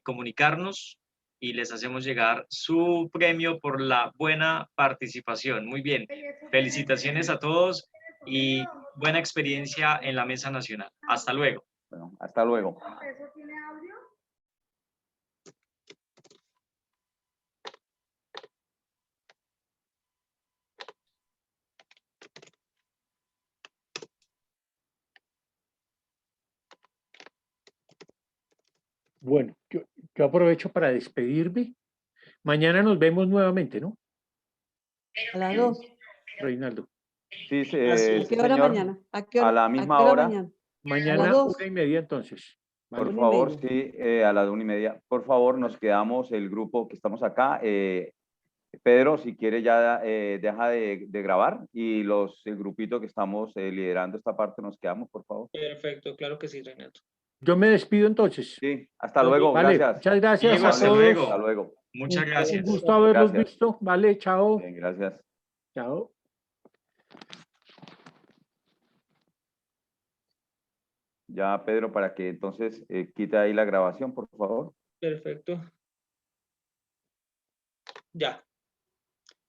comunicarnos y les hacemos llegar su premio por la buena participación. Muy bien. Felicitaciones a todos y buena experiencia en la Mesa Nacional. Hasta luego. Bueno, hasta luego. Bueno, yo aprovecho para despedirme. Mañana nos vemos nuevamente, ¿no? A las 2. Reinaldo. Sí, ¿A qué hora señor, mañana? ¿A qué hora? a la ¿A misma qué hora hora. mañana? Mañana las 2. 1:30 entonces. Por 1:30. favor, sí, a las 1:30. Por favor, nos quedamos el grupo que estamos acá. Pedro, si quiere ya deja de grabar y el grupito que estamos liderando esta parte nos quedamos, por favor. Perfecto, claro que sí, Reinaldo. Yo me despido entonces. Sí, hasta luego, Vale, gracias. muchas gracias Diego, a hasta todos. luego. Hasta luego. Muchas Un gracias. gusto haberlos Gracias. visto. Vale, chao. Bien, gracias. Chao. Ya, Pedro, para que entonces quite ahí la grabación, por favor. Perfecto. Ya.